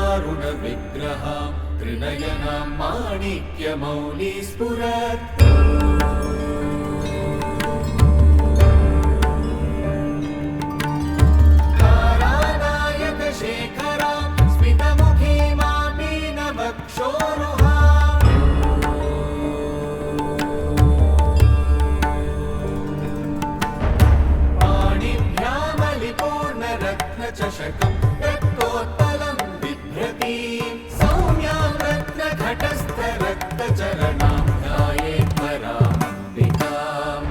सिन्दूरारुणविग्रहा त्रिनयना माणिक्यमौली स्फुरत् तारानायकशेखरा स्मितमुखी मामीनवक्षोरुहा पाणिभ्यामलिपूर्णरत्नचषकम् रक्तोत्पलं बिभ्रतीं सौम्यां रत्नघटस्थरक्तचरणां ध्यायेत् परामम्बिकाम्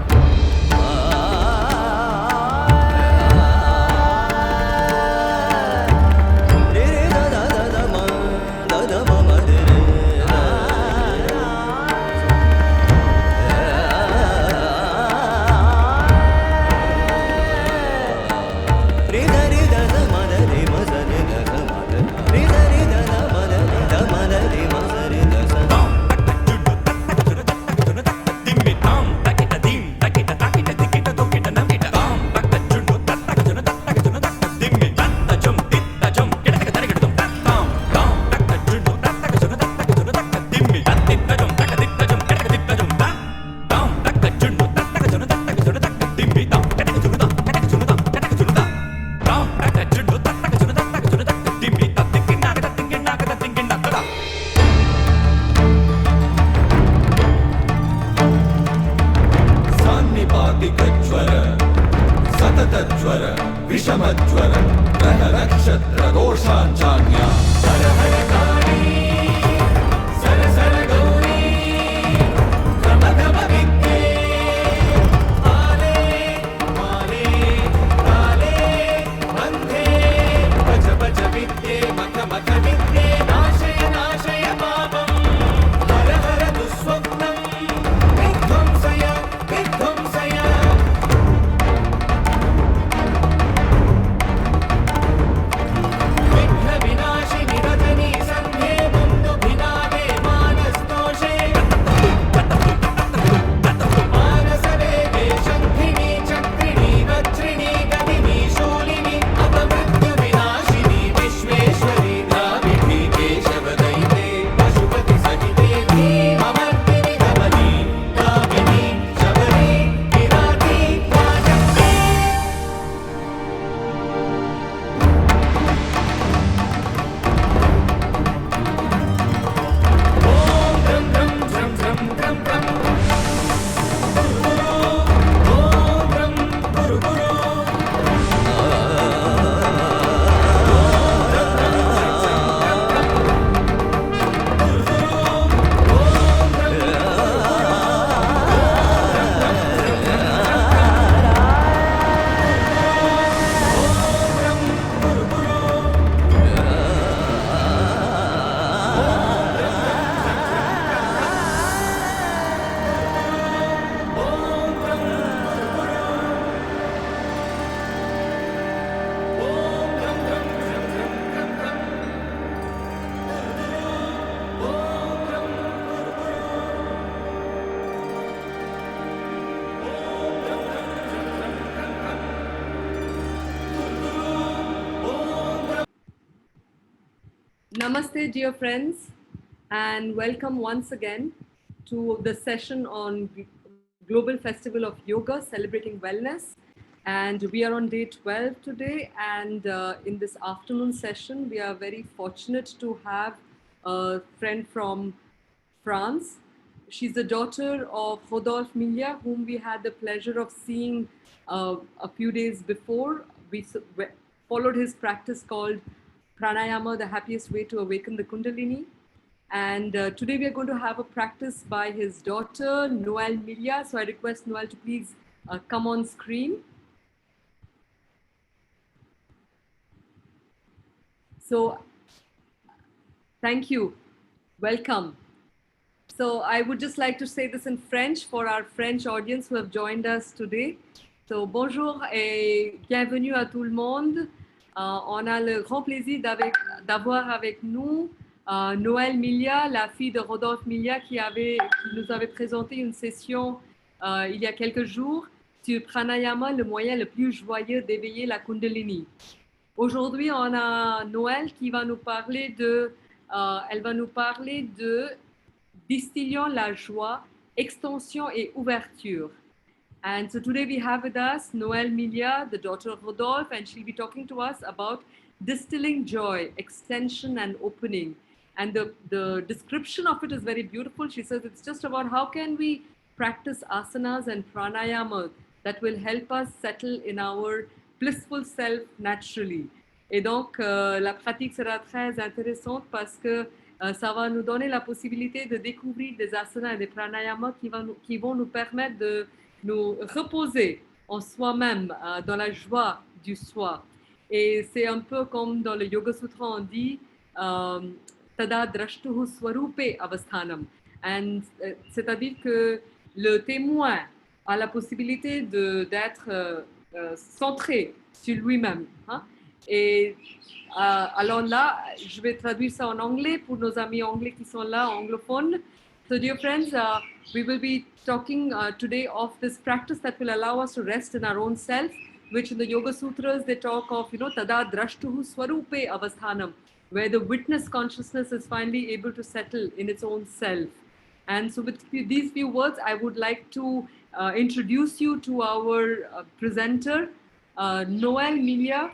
सान्निपातिकज्वर सततज्वर विषमज्वर ग्रहनक्षत्रदोषाञ्चान्या हर हर काली सर सर गौरी क्रमधमविद्ये आले माले काले बन्धे भज भज विद्ये मख मख विद्ये नाशय नाशय पापम् हर हर दुःस्वप्नम् विध्वंसय विध्वंसय विघ्नविनाशिनि रजनी सन्ध्ये मुन्दुभिनादे मानस्तोषे मानसवेगे शङ्खिनी चक्रिणी वज्रिणी गदिनी शूलिनी अपमृत्युविनाशिनी विश्वेश्वरी द्राविडी केशवदैते पशुपति सहिते धीममर्दिनि धमनी कामिनी शबरी विराटी वाचक्री ॐ द्रं द्रं द्रं द्रं द्रं द्रं ॐ द्रं गुरु गुरु Namaste, dear friends, and welcome once again to the session on Global Festival of Yoga celebrating wellness. And we are on day 12 today. And in this afternoon session, we are very fortunate to have a friend from France. She's the daughter of Rodolphe Millia, whom we had the pleasure of seeing a few days before. We followed his practice called Pranayama, the happiest way to awaken the Kundalini. And today we are going to have a practice by his daughter, Noelle Millia. So I request Noelle to please come on screen. So thank you. Welcome. So I would just like to say this in French for our French audience who have joined us today. So bonjour et bienvenue à tout le monde. On a le grand plaisir d'avoir avec nous Noël Milia, la fille de Rodolphe Milia, qui nous avait présenté une session il y a quelques jours sur Pranayama, le moyen le plus joyeux d'éveiller la Kundalini. Aujourd'hui, on a Noël qui va nous parler elle va nous parler de distillant la joie, extension et ouverture. And so today we have with us Noël Milia, the daughter of Rodolphe, and she'll be talking to us about distilling joy, extension, and opening. And the description of it is very beautiful. She says it's just about how can we practice asanas and pranayama that will help us settle in our blissful self naturally. Et donc, la pratique sera très intéressante parce que ça va nous donner la possibilité de découvrir des asanas et des pranayamas qui vont nous permettre de nous reposer en soi-même, dans la joie du soi. Et c'est un peu comme dans le Yoga Sutra, on dit Tada drashtuhu swarupe avasthanam. C'est-à-dire que le témoin a la possibilité d'être centré sur lui-même. Hein? Et alors là, je vais traduire ça en anglais pour nos amis anglais qui sont là, anglophones. So dear friends, we will be talking today of this practice that will allow us to rest in our own self, which in the Yoga Sutras they talk of, tada drashtuhu swarupe avasthanam, where the witness consciousness is finally able to settle in its own self. And so with these few words, I would like to introduce you to our presenter. Noël Milia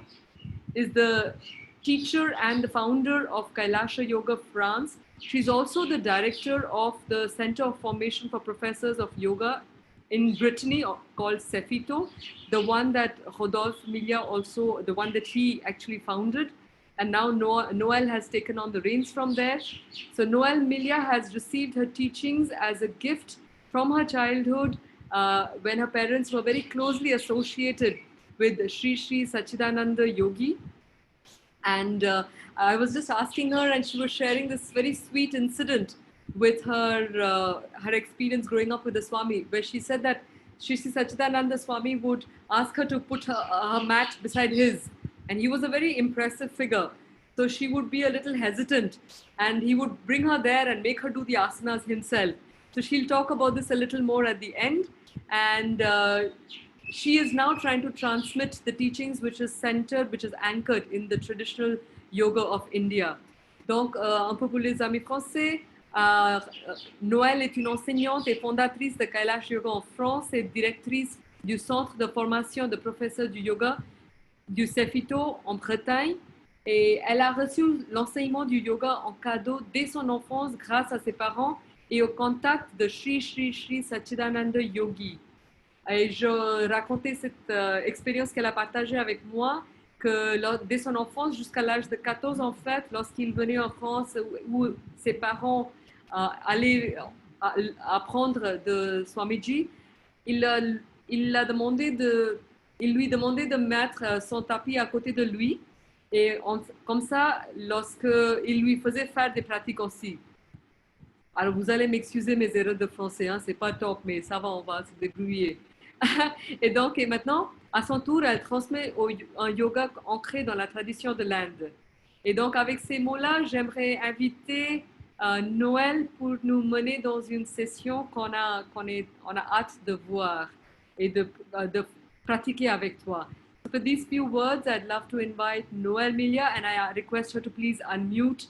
is the teacher and the founder of Kailasha Yoga France. She's also the director of the Center of Formation for Professors of Yoga in Brittany called Cefito, the one that Rodolphe Milia also, the one that he actually founded. And now Noël has taken on the reins from there. So Noël Milia has received her teachings as a gift from her childhood when her parents were very closely associated with Sri Sri Sachidananda Yogi. And I was just asking her, and she was sharing this very sweet incident with her experience growing up with the Swami, where she said that Sri Sri Sachidananda Swami would ask her to put her mat beside his, and he was a very impressive figure. So she would be a little hesitant, and he would bring her there and make her do the asanas himself. So she'll talk about this a little more at the end. And she is now trying to transmit the teachings which is centered, which is anchored in the traditional yoga of India. Donc, un peu pour les amis français, Noël est une enseignante et fondatrice de Kailash Yoga en France et directrice du centre de formation de professeurs du yoga du Cefito en Bretagne. Et elle a reçu l'enseignement du yoga en cadeau dès son enfance grâce à ses parents et au contact de Sri Sri Sri Sachidananda Yogi. Et je racontais cette expérience qu'elle a partagée avec moi, que dès son enfance jusqu'à l'âge de 14 en fait, lorsqu'il venait en France où ses parents allaient apprendre de Swamiji, il lui demandait de mettre son tapis à côté de lui et comme ça, lorsqu'il lui faisait faire des pratiques aussi. Alors vous allez m'excuser mes erreurs de français, hein, c'est pas top, mais ça va, on va se débrouiller. Et donc, et maintenant, à son tour, elle transmet un yoga ancré dans la tradition de l'Inde. Et donc, avec ces mots-là, j'aimerais inviter Noël pour nous mener dans une session qu'on a hâte de voir et de pratiquer avec toi. So for these few words, I'd love to invite Noël Milia, and I request her to please unmute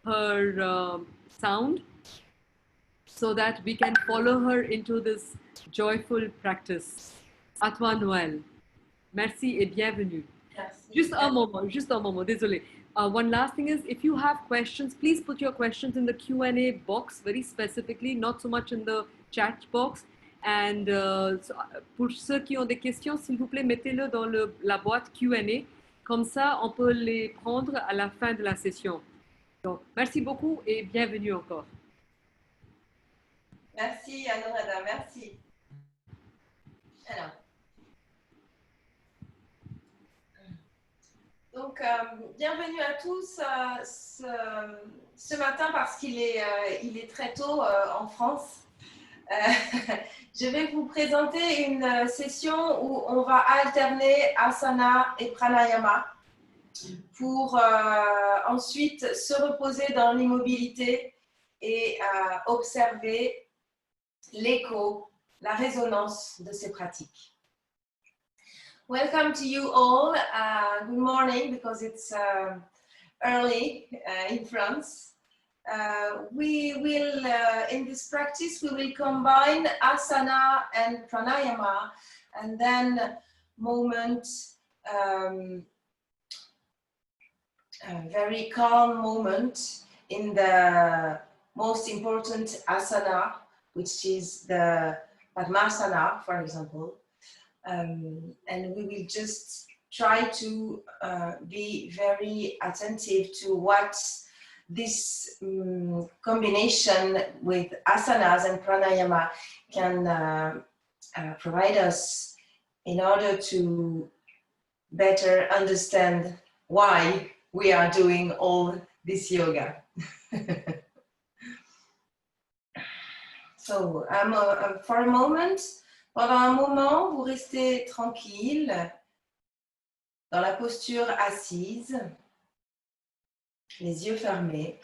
her sound so that we can follow her into this joyful practice. À toi, Noël. Merci et bienvenue. Merci. Just a moment, désolé. One last thing is, if you have questions, please put your questions in the Q&A box, very specifically, not so much in the chat box. And pour ceux qui ont des questions, s'il vous plaît, mettez-le dans la boîte Q&A. Comme ça, on peut les prendre à la fin de la session. Donc, merci beaucoup et bienvenue encore. Merci Anuradha, merci. Alors. Donc, bienvenue à tous ce matin parce qu'il est très tôt en France. Je vais vous présenter une session où on va alterner asana et pranayama. pour ensuite se reposer dans l'immobilité et observer l'écho, la résonance de ces pratiques. Welcome to you all. Good morning, because it's early in France. We will, in this practice, we will combine asana and pranayama, and then moment, a very calm moment in the most important asana, which is the Padmasana, for example. And we will just try to be very attentive to what this combination with asanas and pranayama can provide us in order to better understand why we are doing all this yoga. So, for a moment, pendant un moment, vous restez tranquille dans la posture assise, les yeux fermés.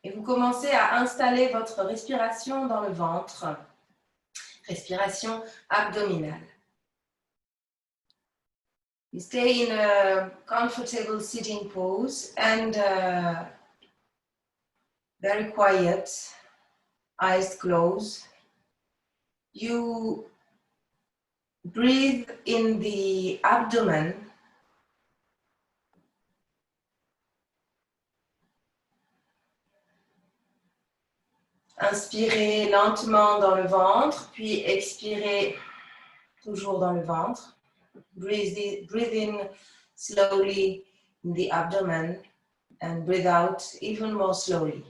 Et vous commencez à installer votre respiration dans le ventre, respiration abdominale. You stay in a comfortable sitting pose and very quiet, eyes closed. You breathe in the abdomen. Inspirez lentement dans le ventre, puis expirez toujours dans le ventre. Breathe in slowly in the abdomen and breathe out even more slowly.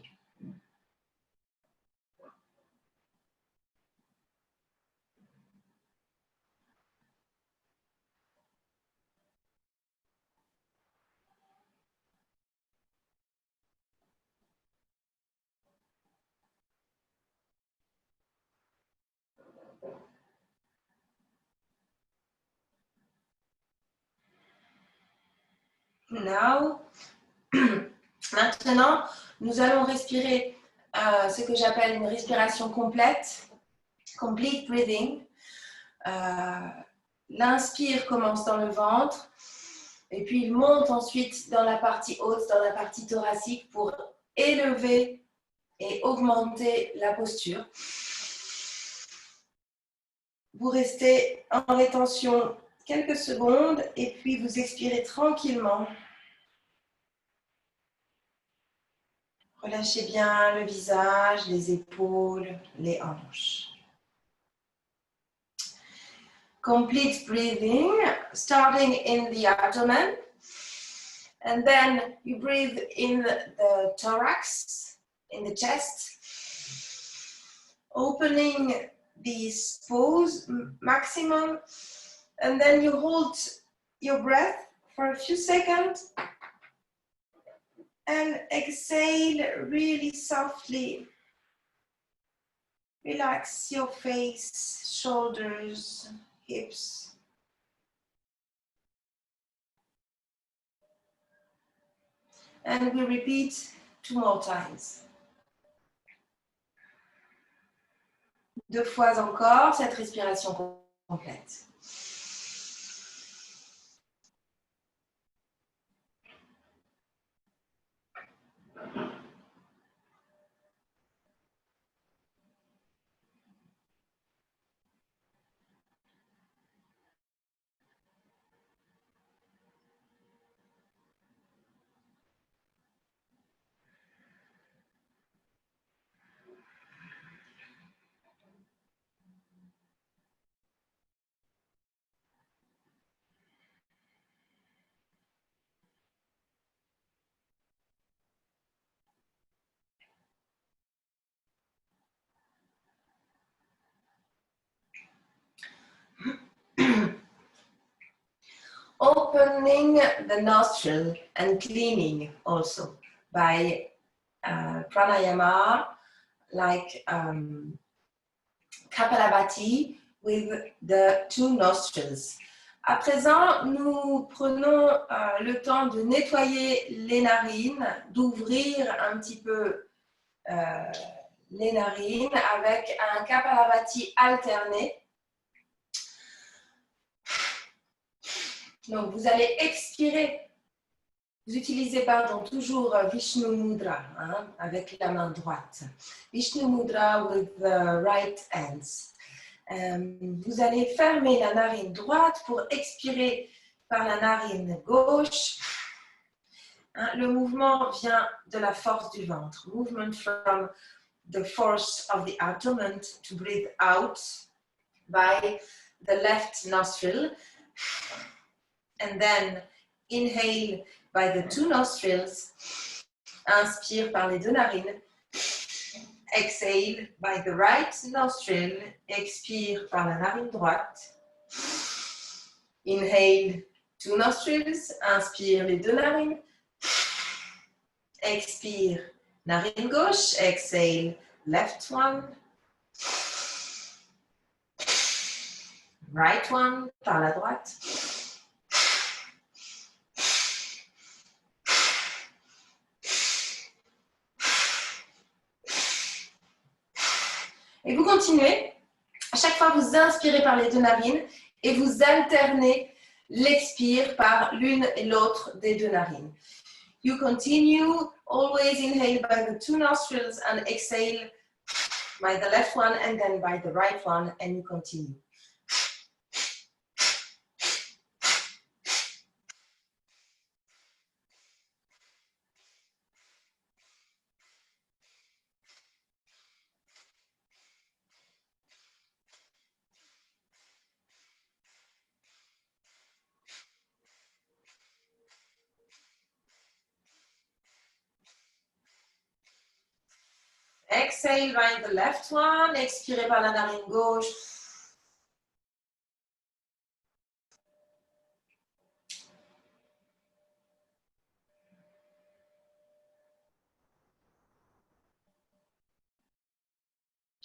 Maintenant, nous allons respirer ce que j'appelle une respiration complète, complete breathing. L'inspire commence dans le ventre et puis il monte ensuite dans la partie haute, dans la partie thoracique pour élever et augmenter la posture. Vous restez en rétention quelques secondes et puis vous expirez tranquillement. Relâchez bien le visage, les épaules, les hanches. Complete breathing, starting in the abdomen. And then you breathe in the thorax, in the chest. Opening this pose maximum. And then you hold your breath for a few seconds. And exhale really softly. Relax your face, shoulders, hips. And we repeat 2 more times. 2 fois encore cette respiration complète. Opening the nostril and cleaning also by pranayama, like Kapalabhati with the 2 nostrils. À présent, nous prenons le temps de nettoyer les narines, d'ouvrir un petit peu les narines avec un Kapalabhati alterné. Donc, vous allez expirer. Vous utilisez, toujours Vishnu Mudra, hein, avec la main droite. Vishnu Mudra with the right hands. Vous allez fermer la narine droite pour expirer par la narine gauche. Hein, le mouvement vient de la force du ventre. Movement from the force of the abdomen to breathe out by the left nostril. And then inhale by the two nostrils. Inspire par les deux narines. Exhale by the right nostril. Expire par la narine droite. Inhale, two nostrils. Inspire les deux narines. Expire, narine gauche. Exhale, left one. Right one, par la droite. Et vous continuez. À chaque fois, vous inspirez par les deux narines et vous alternez l'expire par l'une et l'autre des deux narines. You continue, always inhale by the two nostrils and exhale by the left one and then by the right one, and you continue. Exhale by the left one, expirez par la narine gauche.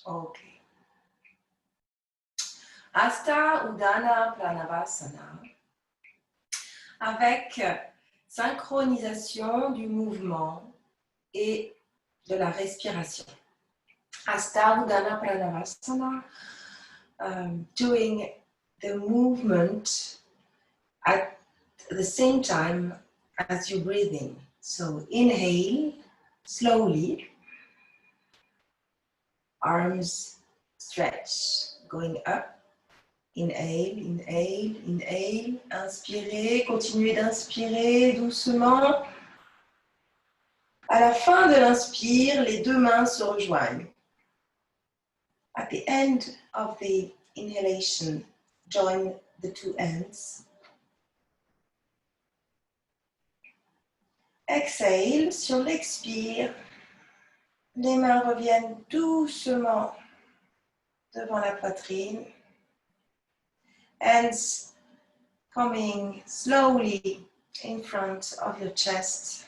Ok. Hasta Udana Pranavasana. Avec synchronisation du mouvement et de la respiration. Hasta Udana Pranavasana, doing the movement at the same time as you breathe in. So inhale slowly, arms stretch, going up. Inhale, inhale, inhale, inspirez, continuez d'inspirer doucement. À la fin de l'inspire, les deux mains se rejoignent. At the end of the inhalation, join the two hands. Exhale, sur l'expire, les mains reviennent doucement devant la poitrine. Hands coming slowly in front of your chest.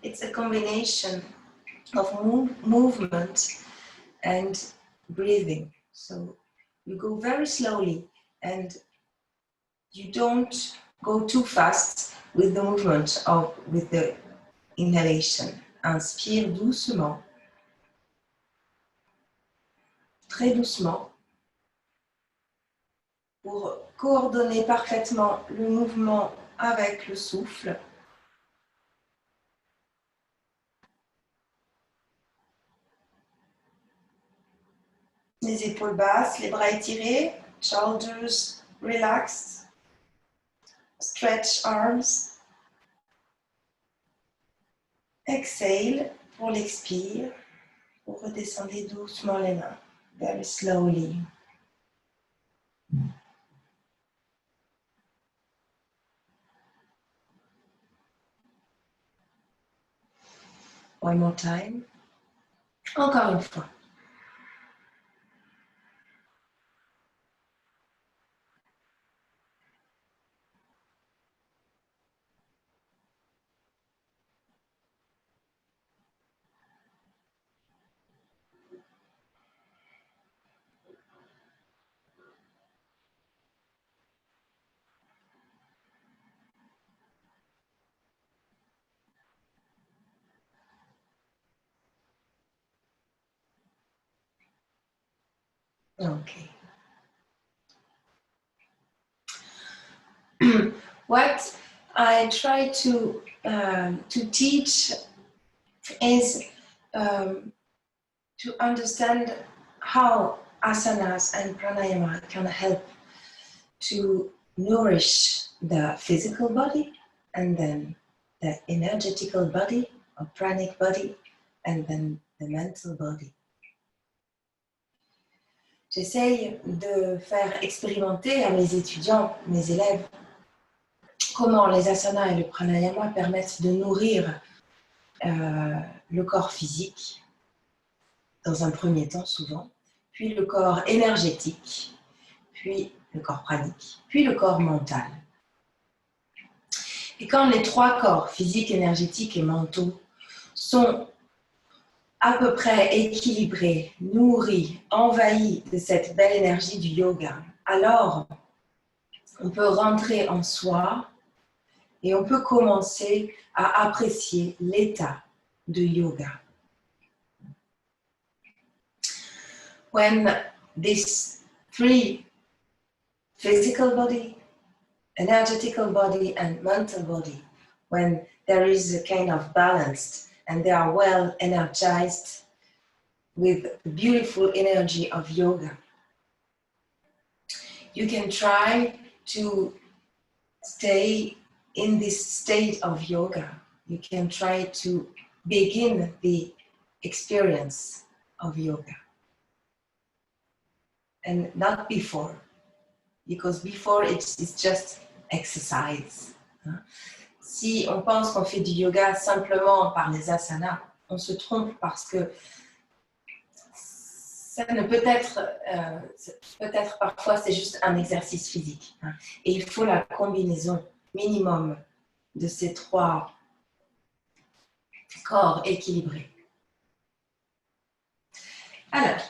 It's a combination of movement and breathing. So you go very slowly and you don't go too fast with the movement or with the inhalation. Inspire doucement, très doucement, pour coordonner parfaitement le mouvement avec le souffle. Les épaules basses, les bras étirés, shoulders relaxed, stretch arms. Exhale pour l'expire. Vous redescendez doucement les mains, very slowly. One more time. Encore une fois. Okay. What I try to teach is to understand how asanas and pranayama can help to nourish the physical body and then the energetical body or pranic body and then the mental body. J'essaye de faire expérimenter à mes étudiants, mes élèves, comment les asanas et le pranayama permettent de nourrir le corps physique, dans un premier temps souvent, puis le corps énergétique, puis le corps pranique, puis le corps mental. Et quand les trois corps, physiques, énergétiques et mentaux, sont à peu près équilibrés, nourris, envahis de cette belle énergie du yoga, alors on peut rentrer en soi et on peut commencer à apprécier l'état de yoga. When these three, physical body, energetical body and mental body, when there is a kind of balance and they are well energized with the beautiful energy of yoga, you can try to stay in this state of yoga. You can try to begin the experience of yoga. And not before, because before it's just exercise. Si on pense qu'on fait du yoga simplement par les asanas, on se trompe parce que ça ne peut être, peut-être parfois c'est juste un exercice physique. Et il faut la combinaison minimum de ces trois corps équilibrés. Alors,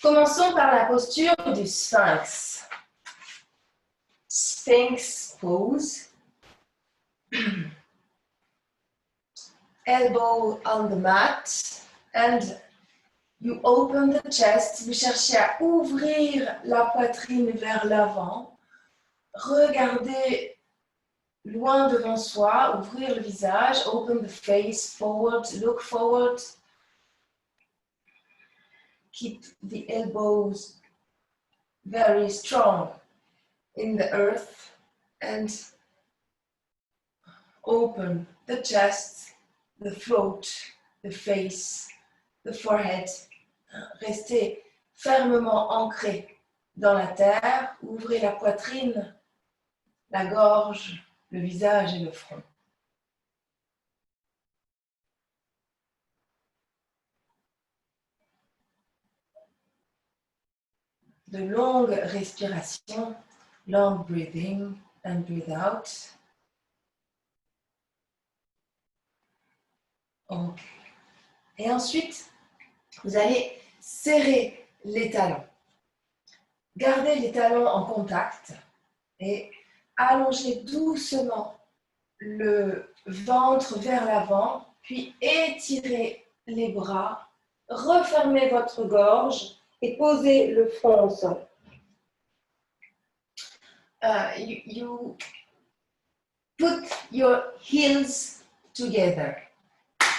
commençons par la posture du sphinx. Sphinx pose. Elbow on the mat and you open the chest. Vous cherchez à ouvrir la poitrine vers l'avant. Regardez loin devant soi, ouvrir le visage, open the face forward, look forward. Keep the elbows very strong in the earth and open the chest, the throat, the face, the forehead. Restez fermement ancré dans la terre, ouvrez la poitrine, la gorge, le visage et le front. De longues respirations, long breathing and breathe out. Okay. Et ensuite, vous allez serrer les talons. Gardez les talons en contact et allongez doucement le ventre vers l'avant, puis étirez les bras, refermez votre gorge et posez le front au sol. You put your heels together,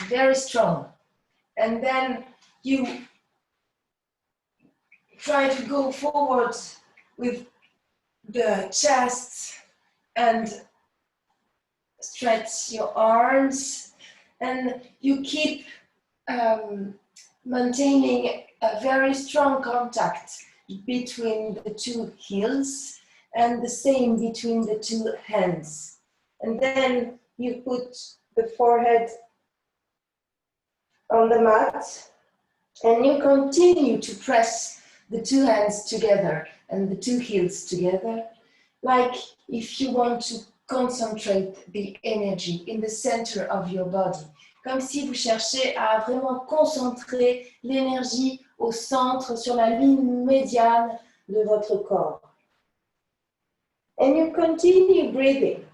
very strong, and then you try to go forward with the chest and stretch your arms, and you keep maintaining a very strong contact between the two heels and the same between the two hands. And then you put the forehead on the mat and you continue to press the two hands together and the two heels together, like if you want to concentrate the energy in the center of your body. Comme si vous cherchez à vraiment concentrer l'énergie au centre, sur la ligne médiane de votre corps. And you continue breathing,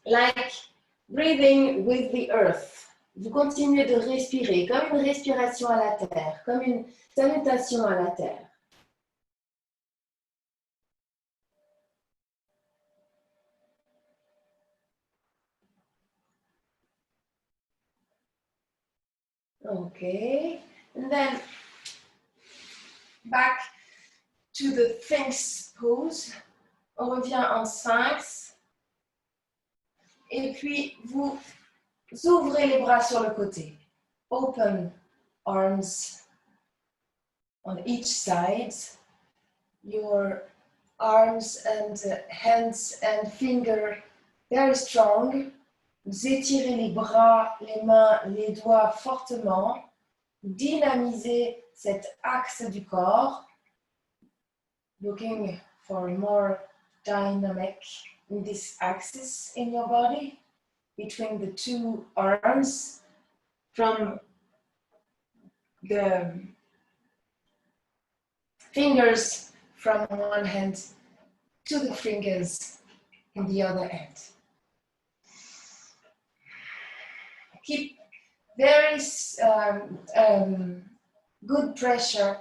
like breathing with the earth. vous continuez de respirer comme une respiration à la terre, comme une salutation à la terre. Okay, and then back to the Sphinx pose. On revient en Sphinx. Et puis, vous ouvrez les bras sur le côté. Open arms on each side. Your arms and hands and fingers very strong. Vous étirez les bras, les mains, les doigts fortement. Dynamisez cet axe du corps. Looking for more dynamic in this axis in your body between the two arms from the fingers from one hand to the fingers in the other hand. Keep very good pressure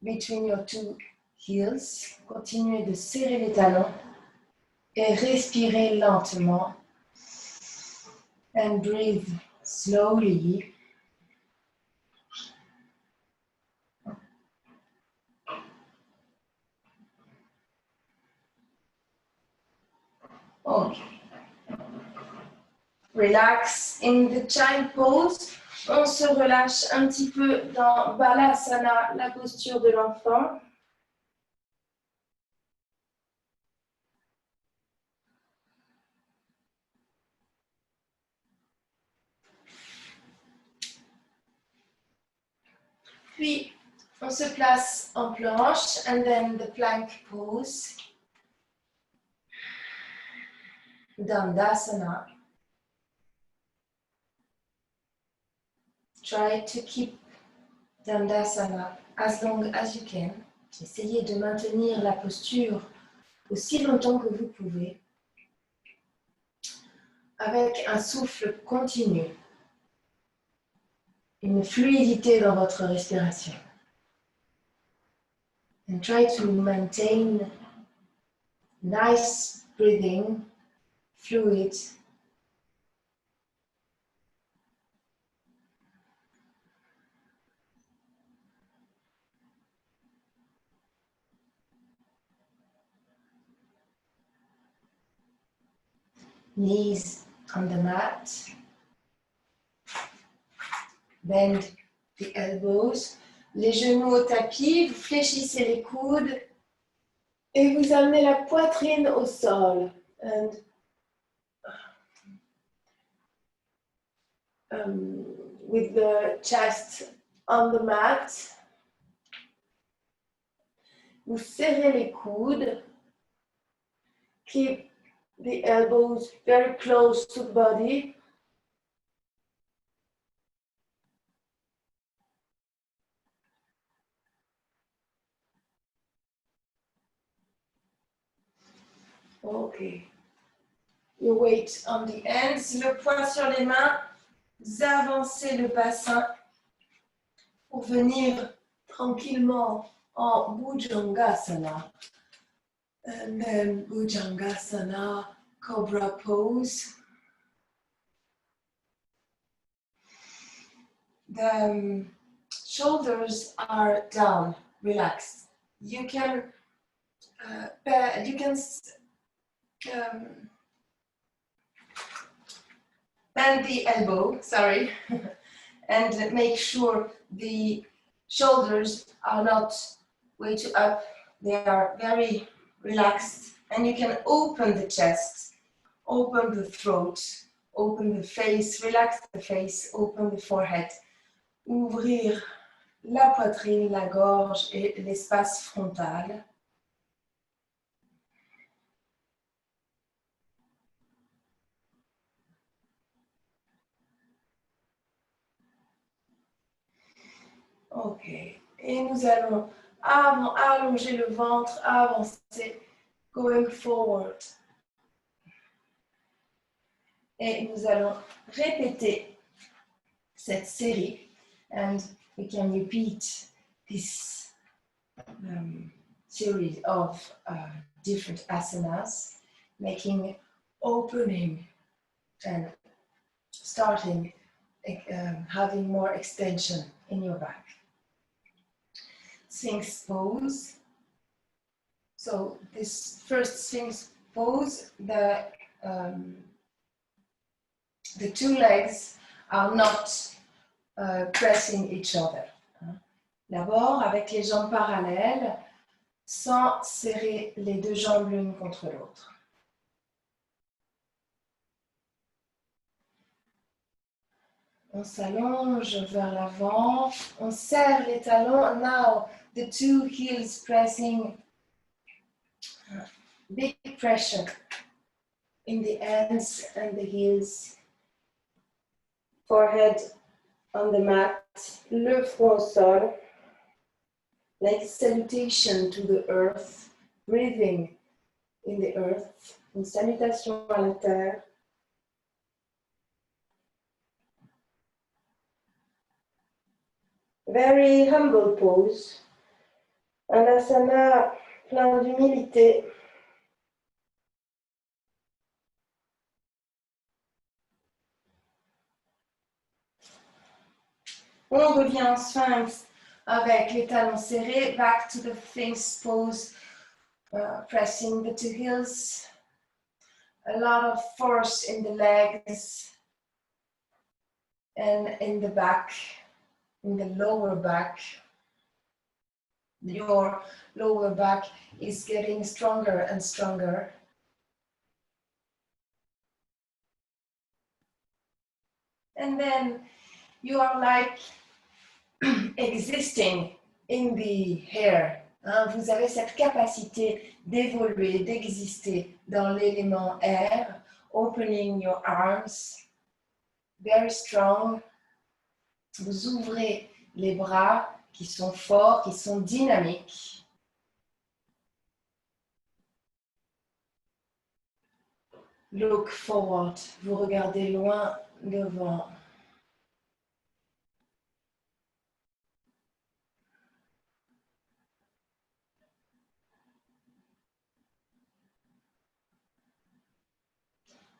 between your two heels. Continuez de serrer les talons et respirez lentement. And breathe slowly. Okay. Relax in the child pose. On se relâche un petit peu dans Balasana, la posture de l'enfant. Puis, on se place en planche, and then the plank pose. Dandasana. Try to keep Dandasana as long as you can. Essayez de maintenir la posture aussi longtemps que vous pouvez, avec un souffle continu, une fluidité dans votre respiration. And try to maintain nice breathing, fluid. Knees on the mat. Bend the elbows. Les genoux au tapis, vous fléchissez les coudes et vous amenez la poitrine au sol. And with the chest on the mat, vous serrez les coudes. Keep the elbows very close to the body. Okay. Your weight on the hands, le poids sur les mains. Vous avancez le bassin pour venir tranquillement en Bhujangasana. And then Bhujangasana, Cobra pose. The shoulders are down, relaxed. You can bend the elbow, sorry, and make sure the shoulders are not way too up. They are very relaxed, and you can open the chest, open the throat, open the face, relax the face, open the forehead. Ouvrir la poitrine, la gorge et l'espace frontal. Ok. Et nous allons allonger le ventre, avancer, going forward. Et nous allons répéter cette série, and we can repeat this series of different asanas, making opening and starting having more extension in your back. Sphinx pose. So this first Sphinx pose, the two legs are not pressing each other. D'abord, avec les jambes parallèles, sans serrer les deux jambes l'une contre l'autre. On s'allonge vers l'avant, on serre les talons. Now, the two heels pressing, big pressure in the ends and the heels. Forehead on the mat, le front au sol. Like salutation to the earth, breathing in the earth, une salutation à la terre. Very humble pose, un asana plein d'humilité. On revient en sphinx avec les talons serrés, back to the Sphinx pose, pressing the two heels, a lot of force in the legs and in the back, in the lower back. Your lower back is getting stronger and stronger. And then you are like existing in the air. Vous avez cette capacité d'évoluer, d'exister dans l'élément air, opening your arms, very strong. Vous ouvrez les bras qui sont forts, qui sont dynamiques. Look forward, vous regardez loin devant.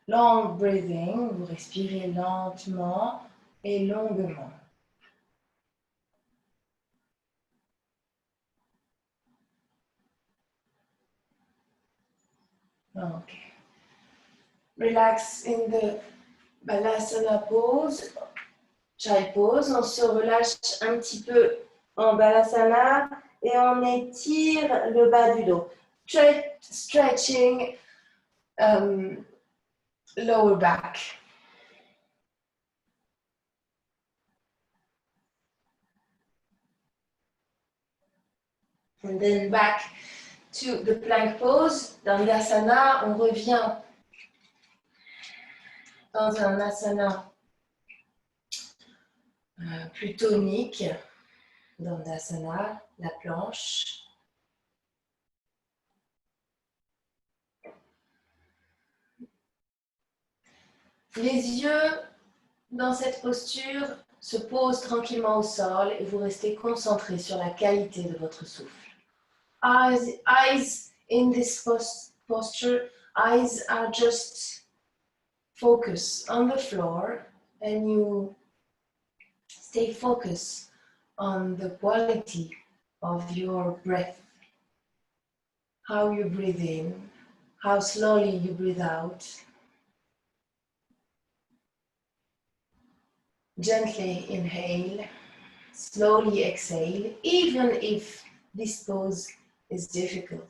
Long breathing, vous respirez lentement et longuement. Okay. Relax in the Balasana pose, Child pose. On se relâche un petit peu en Balasana et on étire le bas du dos. Stretching lower back. And then back to the plank pose. Dandasana, on revient dans un asana plus tonique. Dandasana, la planche. Les yeux dans cette posture se posent tranquillement au sol et vous restez concentré sur la qualité de votre souffle. Eyes in this posture, eyes are just focus on the floor and you stay focused on the quality of your breath. How you breathe in, how slowly you breathe out. Gently inhale, slowly exhale, even if this pose is difficult.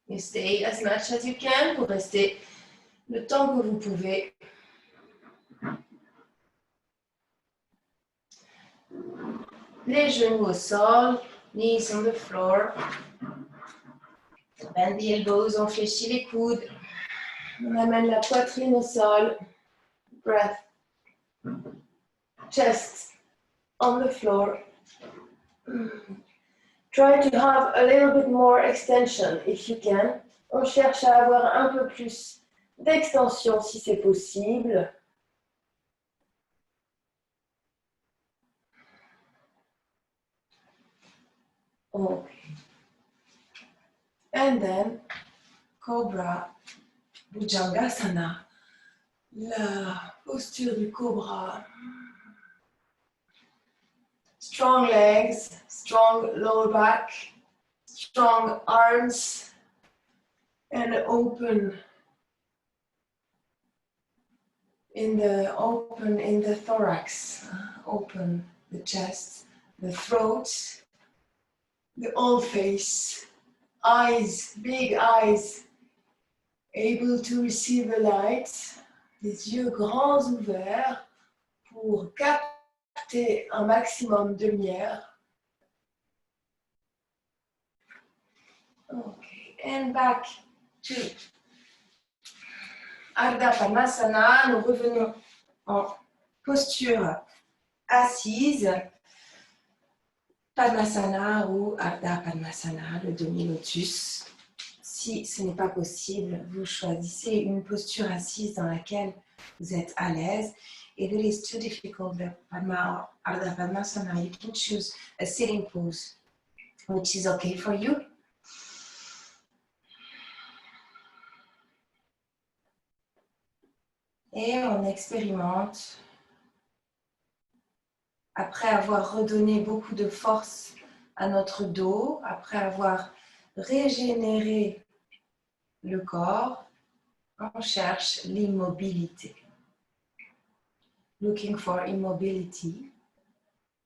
You stay as much as you can pour rester le temps que vous pouvez. Les genoux au sol, knees on the floor. Bend the elbows, on fléchit les coudes. On amène la poitrine au sol. Breath. Chest on the floor. Try to have a little bit more extension if you can. On cherche à avoir un peu plus d'extension si c'est possible. Okay. And then Cobra Bhujangasana, la posture du cobra. Strong legs, strong lower back, strong arms, and open in the thorax, open the chest, the throat, the whole face, eyes, big eyes, able to receive the light, les yeux grands ouverts pour capter un maximum de lumière. Okay, and back to Ardha Padmasana. Nous revenons en posture assise. Padmasana ou Ardha Padmasana, le demi-lotus. Si ce n'est pas possible, vous choisissez une posture assise dans laquelle vous êtes à l'aise. If it is too difficult, the Ardha Padmasana, you can choose a sitting pose, which is okay for you. Et on expérimente, après avoir redonné beaucoup de force à notre dos, après avoir régénéré le corps, on cherche l'immobilité. Looking for immobility.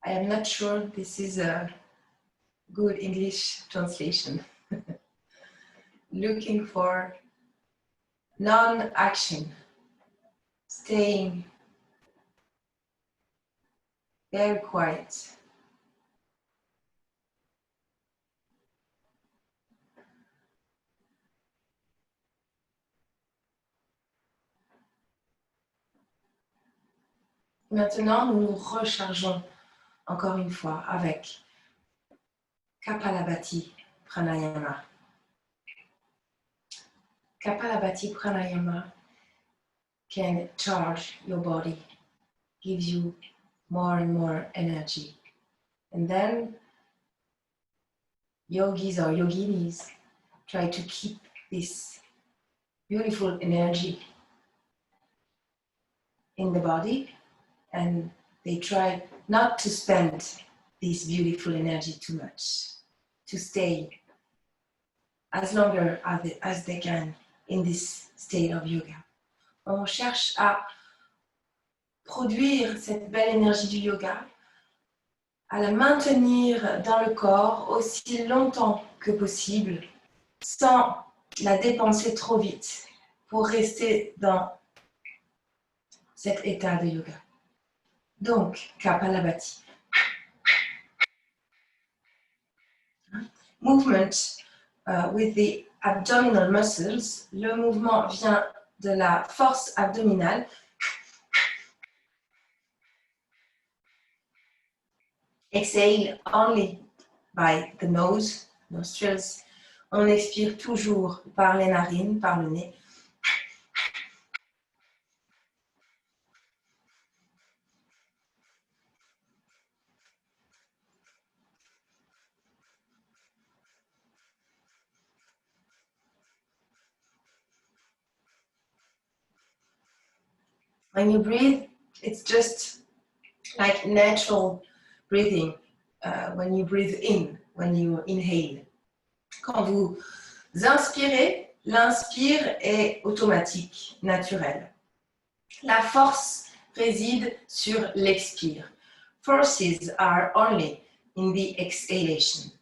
I am not sure this is a good English translation. Looking for non-action. Staying very quiet. Maintenant, nous nous rechargeons encore une fois avec Kapalabhati Pranayama. Kapalabhati Pranayama can charge your body, gives you more and more energy. And then yogis or yoginis try to keep this beautiful energy in the body, and they try not to spend this beautiful energy too much, to stay as longer as they can in this state of yoga. On cherche à produire cette belle énergie du yoga, à la maintenir dans le corps aussi longtemps que possible, sans la dépenser trop vite, pour rester dans cet état de yoga. Donc, Kapalabhati. Movement with the abdominal muscles. Le mouvement vient de la force abdominale. Exhale only by the nose, nostrils. On expire toujours par les narines, par le nez. When you breathe, it's just like natural breathing. When you breathe in, when you inhale. Quand vous inspirez, l'inspire est automatique, naturel. La force réside sur l'expire. Forces are only in the exhalation.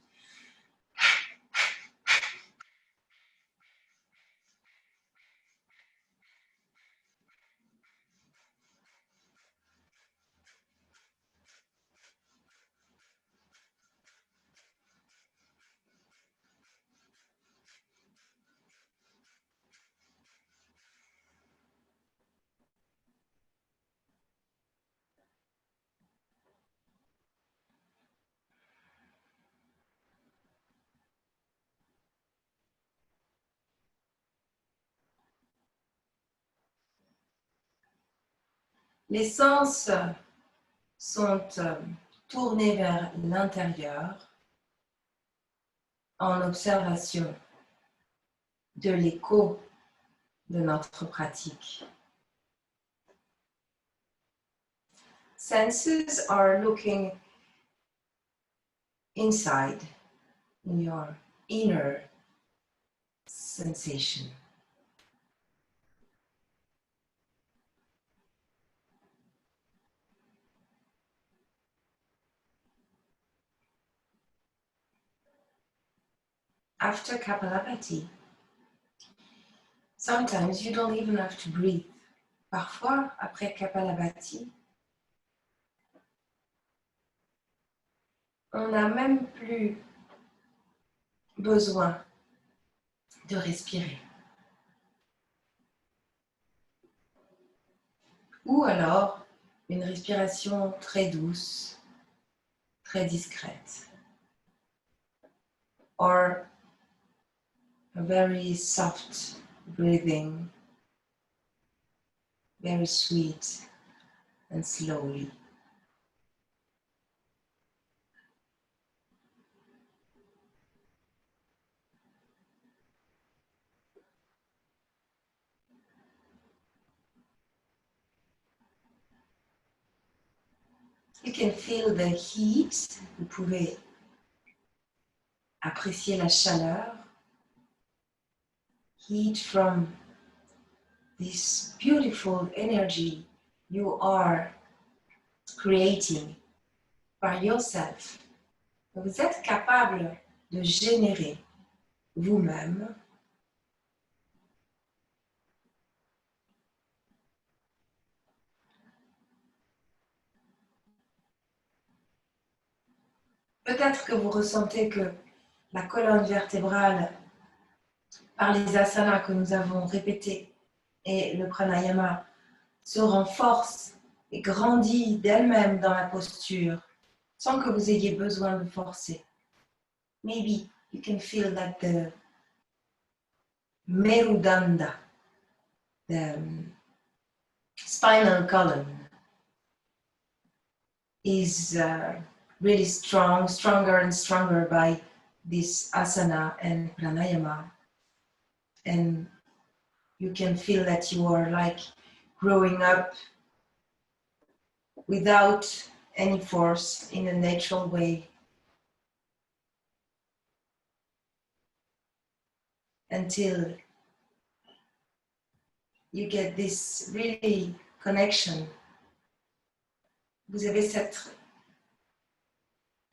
Les sens sont tournés vers l'intérieur en observation de l'écho de notre pratique. Senses are looking inside in your inner sensation. After Kapalabhati, sometimes you don't even have to breathe. Parfois, après Kapalabhati, on n'a même plus besoin de respirer. Ou alors, une respiration très douce, très discrète. Or a very soft breathing, very sweet and slowly. You can feel the heat. Vous pouvez apprécier la chaleur. Heat from this beautiful energy you are creating by yourself. Vous êtes capable de générer vous-même peut-être que vous ressentez que la colonne vertébrale, par les asanas que nous avons répétés et le pranayama, se renforce et grandit d'elle-même dans la posture sans que vous ayez besoin de forcer. Maybe you can feel that the Merudanda, the spinal column, is really strong, stronger and stronger by this asana and pranayama. And you can feel that you are like growing up without any force in a natural way. Until you get this really connection. Vous avez cette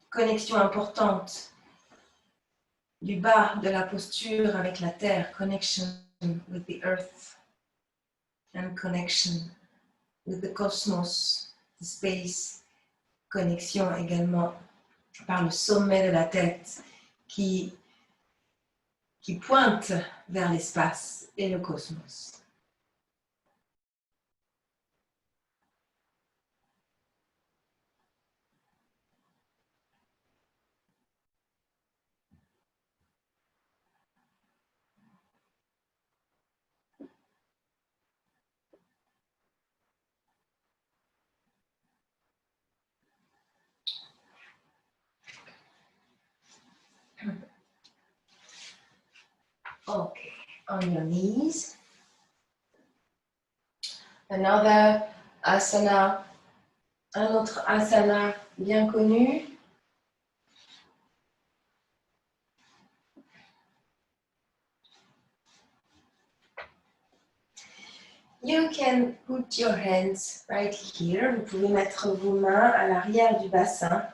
connexion importante du bas de la posture avec la terre, connection with the earth and connection with the cosmos, the space, connexion également par le sommet de la tête qui pointe vers l'espace et le cosmos. Okay, on your knees. Another asana, un autre asana bien connu. You can put your hands right here. Vous pouvez mettre vos mains à l'arrière du bassin.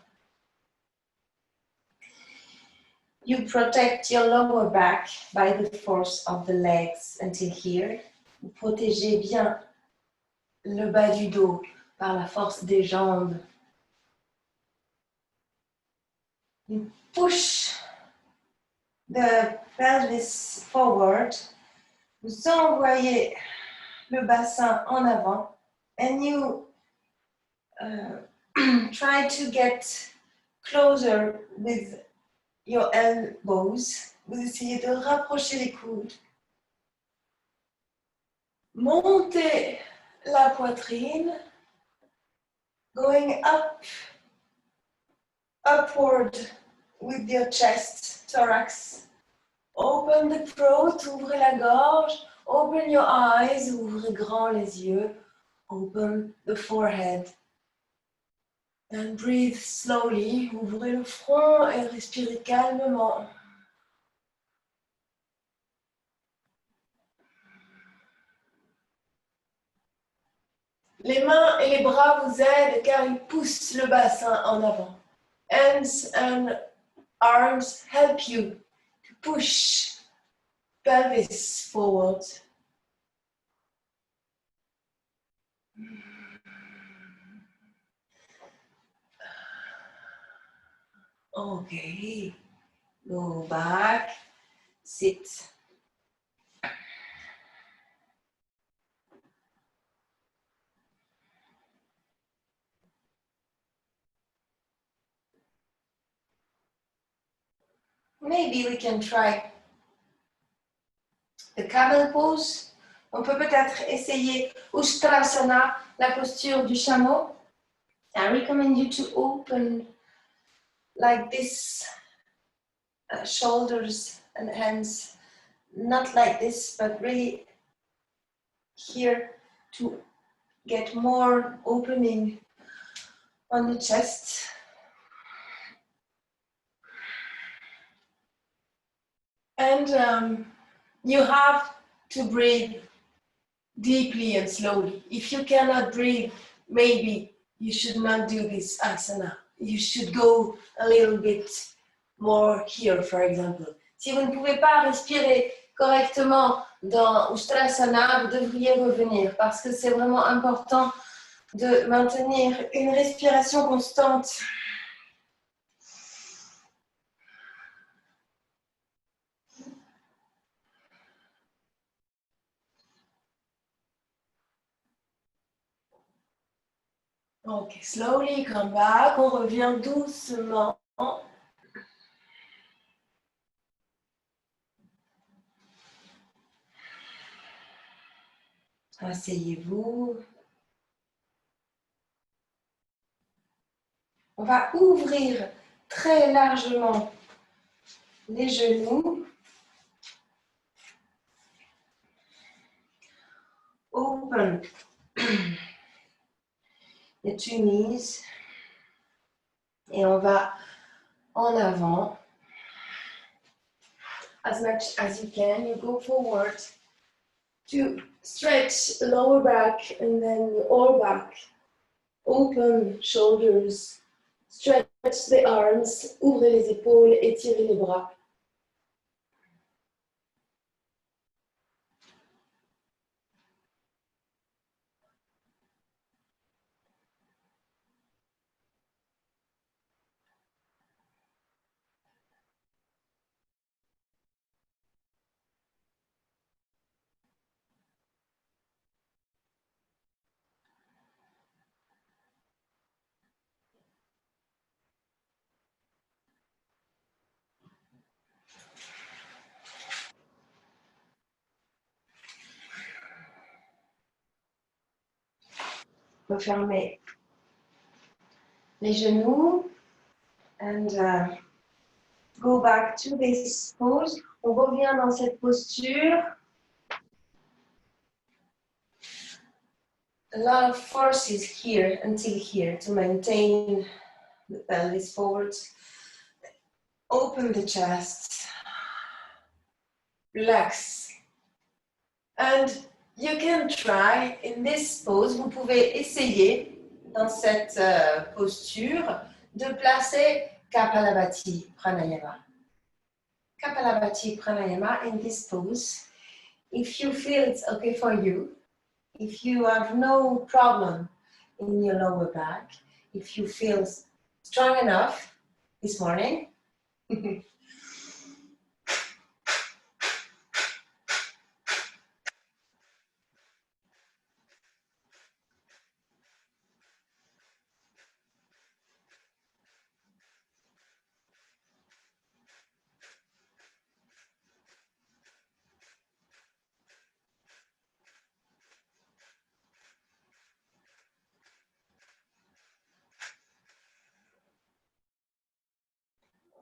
You protect your lower back by the force of the legs until here. Vous protégez bien le bas du dos par la force des jambes. You push the pelvis forward. Vous envoyez le bassin en avant. And you try to get closer with your elbows. Vous essayez de rapprocher les coudes. Montez la poitrine going upward with your chest, thorax. Open the throat, ouvrez la gorge. Open your eyes, ouvrez grand les yeux. Open the forehead. And breathe slowly. Ouvrez le front et respirez calmement. Les mains et les bras vous aident car ils poussent le bassin en avant. Hands and arms help you to push pelvis forward. Okay, go back, sit. Maybe we can try the camel pose. On peut peut-être essayer Ustrasana, la posture du chameau. I recommend you to open like this, shoulders and hands, not like this, but really here to get more opening on the chest. And you have to breathe deeply and slowly. If you cannot breathe, maybe you should not do this asana. You should go a little bit more here, for example. Si vous ne pouvez pas respirer correctement dans Ustrasana, vous devriez revenir parce que c'est vraiment important de maintenir une respiration constante. Ok, slowly come back. On revient doucement. Asseyez-vous. On va ouvrir très largement les genoux. Open the two knees. Et on va en avant. As much as you can, you go forward to stretch lower back and then all back. Open shoulders. Stretch the arms. Ouvrez les épaules, étirez les bras. Refermez les genoux and go back to this pose. On revient dans cette posture. A lot of force is here until here to maintain the pelvis forward. Open the chest. Relax. And you can try in this pose, vous pouvez essayer dans cette posture de placer Kapalabhati Pranayama. Kapalabhati Pranayama in this pose. If you feel it's okay for you, if you have no problem in your lower back, if you feel strong enough this morning,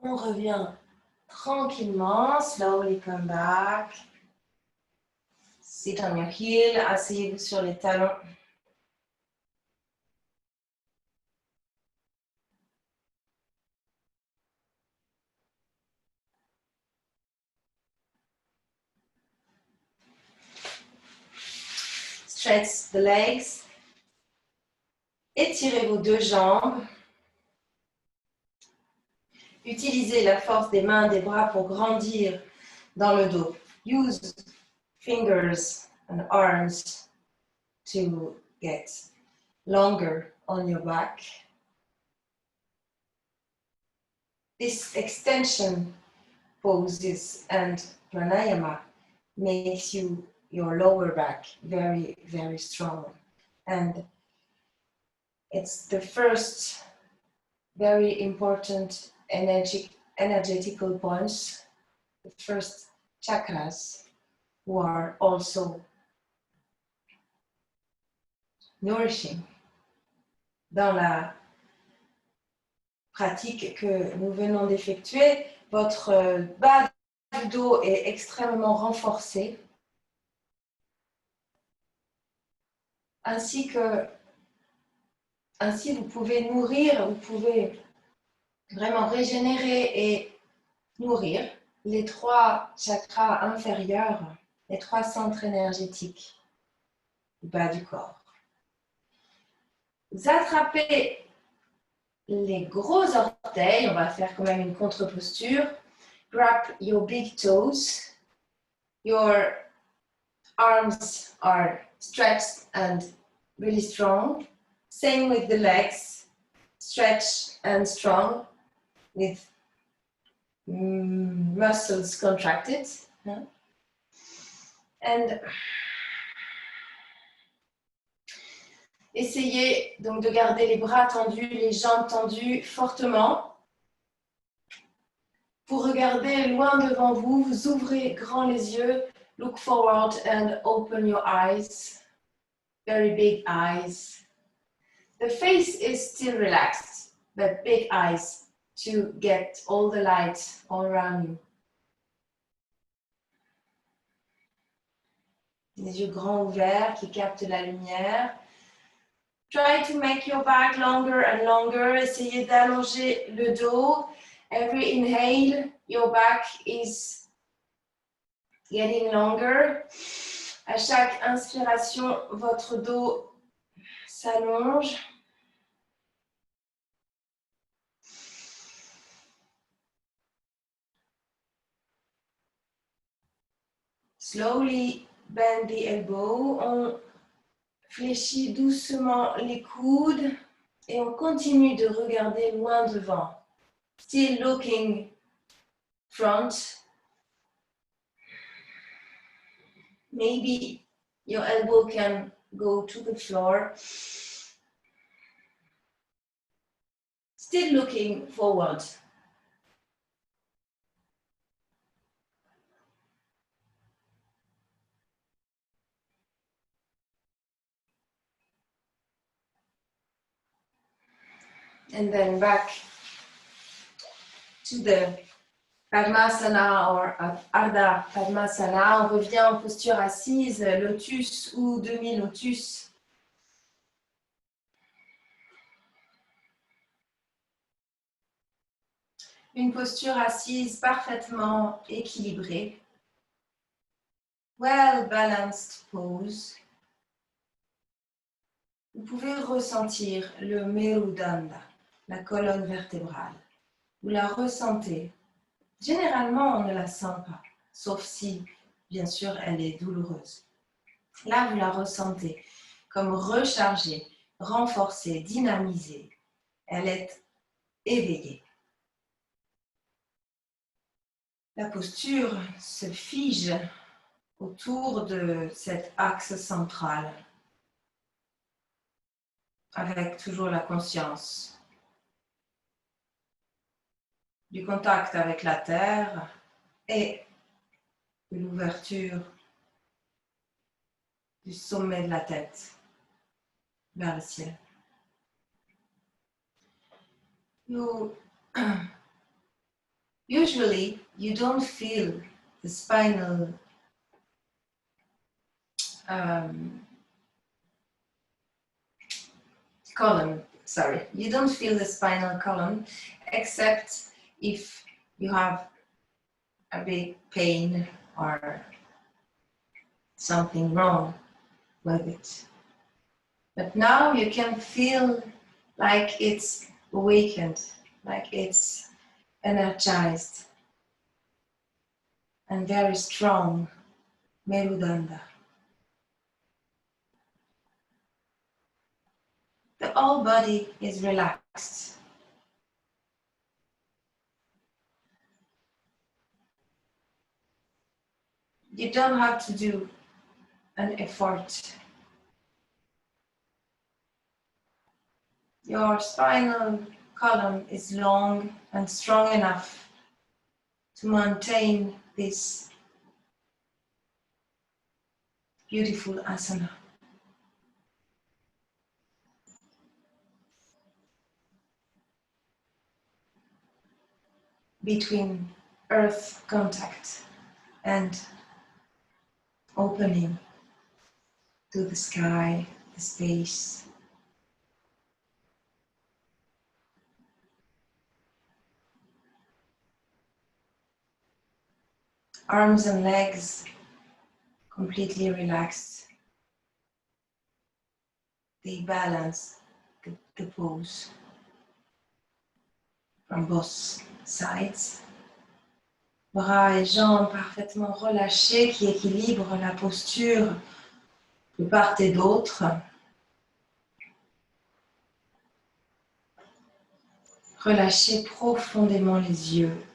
On revient tranquillement, slowly come back. Sit on your heel, asseyez-vous sur les talons. Stretch the legs. Étirez vos deux jambes. Utilisez la force des mains, des bras pour grandir dans le dos. Use fingers and arms to get longer on your back. This extension poses and pranayama makes your lower back very, very strong. And it's the first very important energetical points, the first chakras, who are also nourishing dans la pratique que nous venons d'effectuer. Votre bas du dos est extrêmement renforcé, ainsi vous pouvez nourrir, vous pouvez vraiment régénérer et nourrir les trois chakras inférieurs, les trois centres énergétiques du bas du corps. Vous attrapez les gros orteils, on va faire quand même une contre-posture. Grab your big toes. Your arms are stretched and really strong. Same with the legs, stretched and strong with muscles contracted. And essayez donc de garder les bras tendus, les jambes tendues fortement. Vous regardez loin devant vous, vous ouvrez grand les yeux. Look forward and open your eyes. Very big eyes. The face is still relaxed, but big eyes to get all the light all around you. Les yeux grands ouverts qui captent la lumière. Try to make your back longer and longer. Essayez d'allonger le dos. Every inhale, your back is getting longer. À chaque inspiration, votre dos s'allonge. Slowly bend the elbow. On fléchit doucement les coudes et on continue de regarder loin devant. Still looking front. Maybe your elbow can go to the floor. Still looking forward. And then back to the Padmasana or Ardha Padmasana. On revient en posture assise, lotus ou demi-lotus. Une posture assise parfaitement équilibrée. Well balanced pose. Vous pouvez ressentir le Merudanda, la colonne vertébrale. Vous la ressentez. Généralement, on ne la sent pas, sauf si, bien sûr, elle est douloureuse. Là, vous la ressentez comme rechargée, renforcée, dynamisée. Elle est éveillée. La posture se fige autour de cet axe central, avec toujours la conscience du contact avec la terre et de l'ouverture du sommet de la tête vers le ciel. You Usually, you don't feel the spinal column. Sorry, you don't feel the spinal column except if you have a big pain or something wrong with it. But now you can feel like it's awakened, like it's energized and very strong, Merudanda. The whole body is relaxed. You don't have to do an effort. Your spinal column is long and strong enough to maintain this beautiful asana. Between earth contact and opening to the sky, the space. Arms and legs completely relaxed. They balance the pose from both sides. Bras et jambes parfaitement relâchés qui équilibrent la posture de part et d'autre. Relâchez profondément les yeux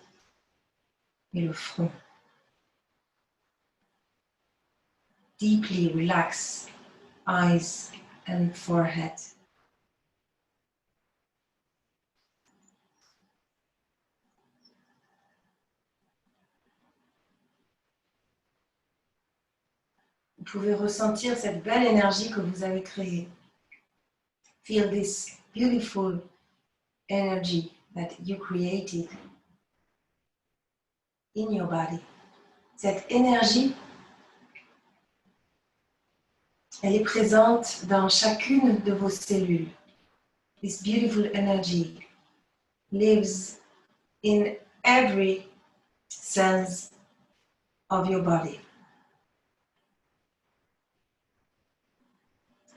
et le front. Deeply relax eyes and forehead. Vous pouvez ressentir cette belle énergie que vous avez créée. Feel this beautiful energy that you created in your body. Cette énergie, elle est présente dans chacune de vos cellules. This beautiful energy lives in every cell of your body.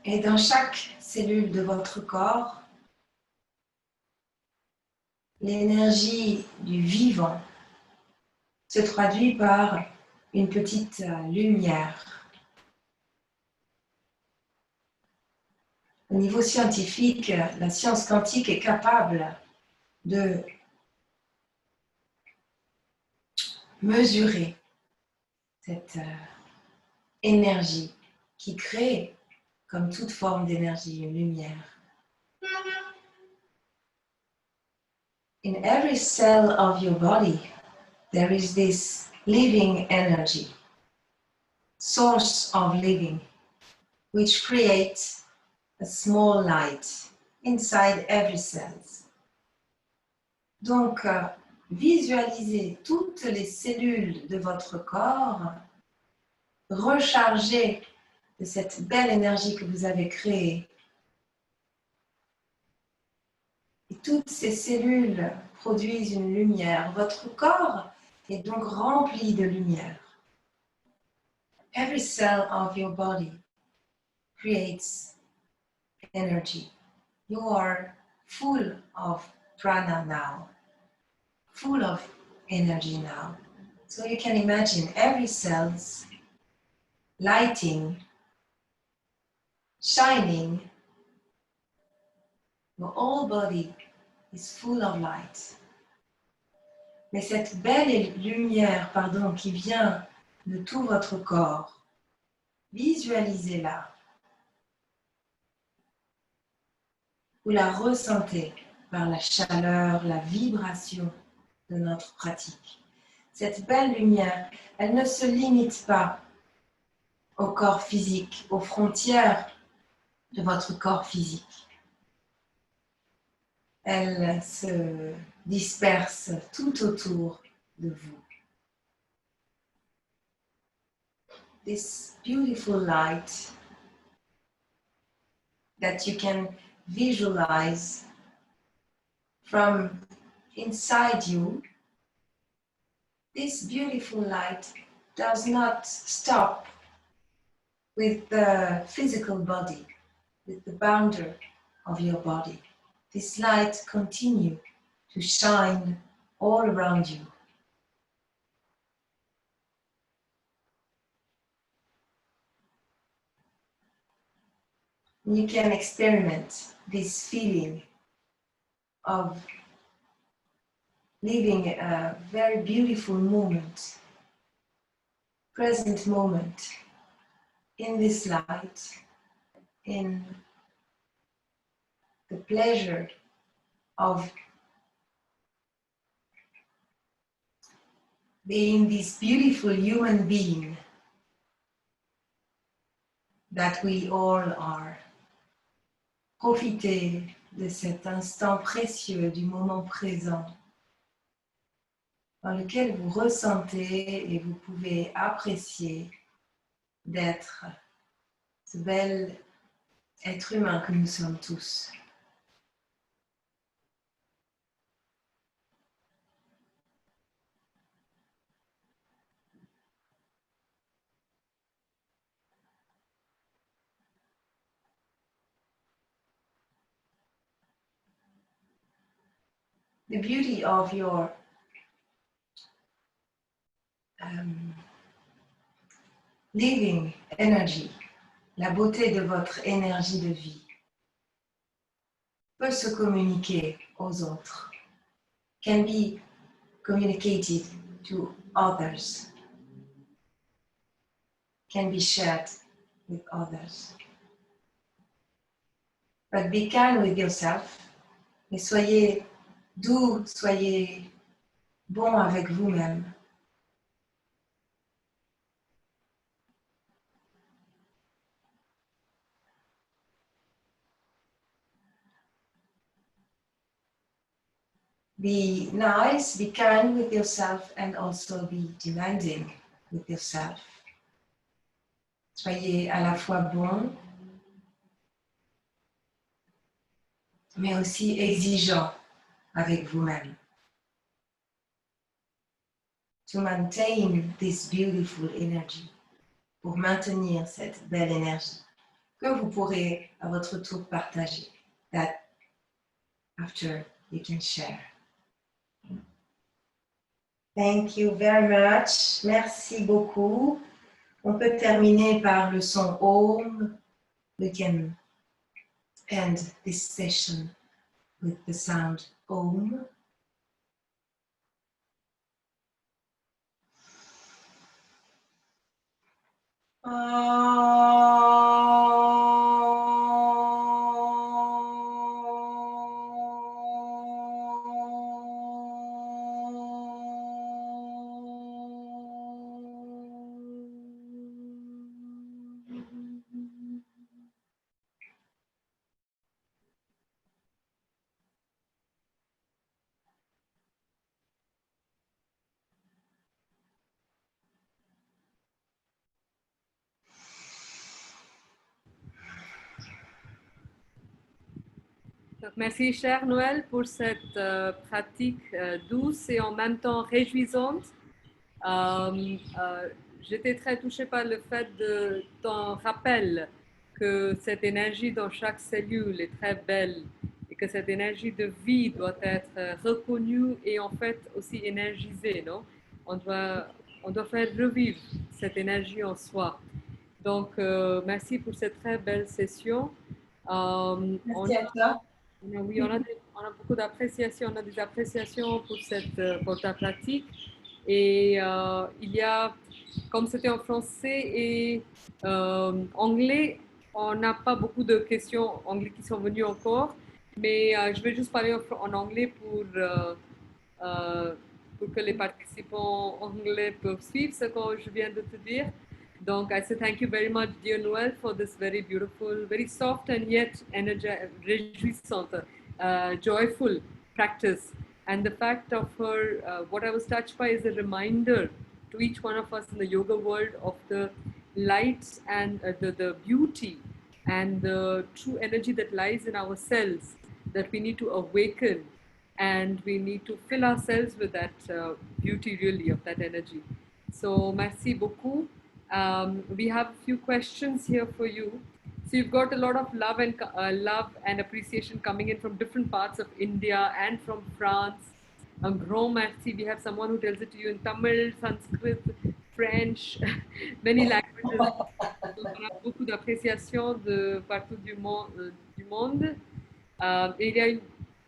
Et dans chaque cellule de votre corps, l'énergie du vivant se traduit par une petite lumière. Au niveau scientifique, la science quantique est capable de mesurer cette énergie qui crée, comme toute forme d'énergie, une lumière. In every cell of your body, there is this living energy, source of living, which creates a small light inside every cell. Donc, visualisez toutes les cellules de votre corps rechargées de cette belle énergie que vous avez créée. Et toutes ces cellules produisent une lumière. Votre corps est donc rempli de lumière. Every cell of your body creates energy. You are full of prana now, full of energy now. So you can imagine every cell's lighting, shining. Your whole body is full of light. Mais cette belle lumière, qui vient de tout votre corps, visualisez-la. Vous la ressentez par la chaleur, la vibration de notre pratique. Cette belle lumière, elle ne se limite pas au corps physique, aux frontières de votre corps physique. elle se disperse tout autour de vous. This beautiful light that you can visualize from inside you, this beautiful light does not stop with the physical body, with the boundary of your body. This light continues to shine all around you. You can experiment this feeling of living a very beautiful moment, present moment in this light, in the pleasure of being this beautiful human being that we all are. Profitez de cet instant précieux, du moment présent, dans lequel vous ressentez et vous pouvez apprécier d'être ce bel être humain que nous sommes tous. The beauty of your living energy, la beauté de votre énergie de vie, peut se communiquer aux autres, can be communicated to others, can be shared with others. But be kind with yourself, et soyez doux, soyez bon avec vous-même. Be nice, be kind with yourself, and also be demanding with yourself. Soyez à la fois bon, mais aussi exigeant avec vous-même. To maintain this beautiful energy, pour maintenir cette belle énergie que vous pourrez à votre tour partager, that after you can share. Thank you very much. Merci beaucoup. On peut terminer par le son Om. We can end this session with the sound Om. Donc, merci, cher Noël, pour cette pratique douce et en même temps réjouissante. J'étais très touchée par le fait de ton rappel que cette énergie dans chaque cellule est très belle et que cette énergie de vie doit être reconnue et en fait aussi énergisée, non? On doit faire revivre cette énergie en soi. Donc, merci pour cette très belle session. Merci à toi. Oui, on a beaucoup d'appréciation, on a des appréciations pour ta pratique. Et il y a, comme c'était en français et anglais, on n'a pas beaucoup de questions anglais qui sont venues encore, mais je vais juste parler en anglais pour que les participants anglais peuvent suivre ce que je viens de te dire. Donc, I say thank you very much, dear Noel, for this very beautiful, very soft and yet réjouissante joyful practice. And the fact of her, what I was touched by is a reminder to each one of us in the yoga world of the light and the beauty and the true energy that lies in ourselves that we need to awaken, and we need to fill ourselves with that beauty, really, of that energy. So, merci beaucoup. We have a few questions here for you. So you've got a lot of love and appreciation coming in from different parts of India and from France. Un grand merci. We have someone who tells it to you in Tamil, Sanskrit, French, many languages. Donc, on a beaucoup d'appréciation de partout du monde. Et il y a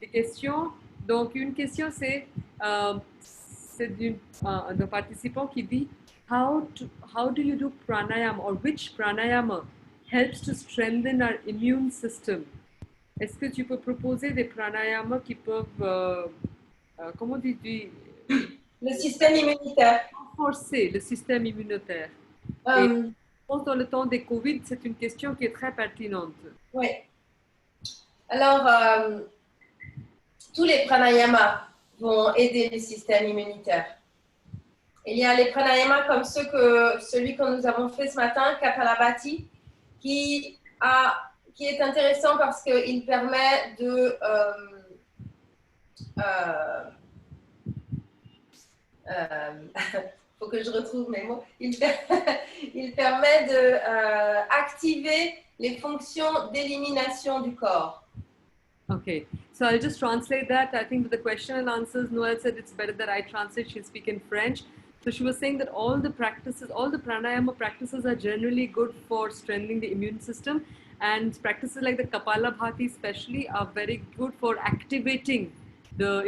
des questions. Donc, une question, c'est d'un participant qui dit how do you do pranayama, or which pranayama helps to strengthen our immune system? Est-ce que tu peux proposer des pranayamas qui peuvent, comment dis-tu, Le système immunitaire. renforcer le système immunitaire? Et Euh, je pense dans le temps des Covid, c'est une question qui est très pertinente. oui. Alors, tous les pranayamas vont aider le système immunitaire. Il y a les pranayamas comme celui que nous avons fait ce matin, Kapalabhati, qui est intéressant parce qu'il permet de faut que je retrouve mes mots. Il permet de activer les fonctions d'élimination du corps. Okay, so I'll just translate that. I think with the question and answers, Noel said it's better that I translate. She'll speak in French. So she was saying that all the practices, all the pranayama practices are generally good for strengthening the immune system, and practices like the Kapalabhati especially are very good for activating the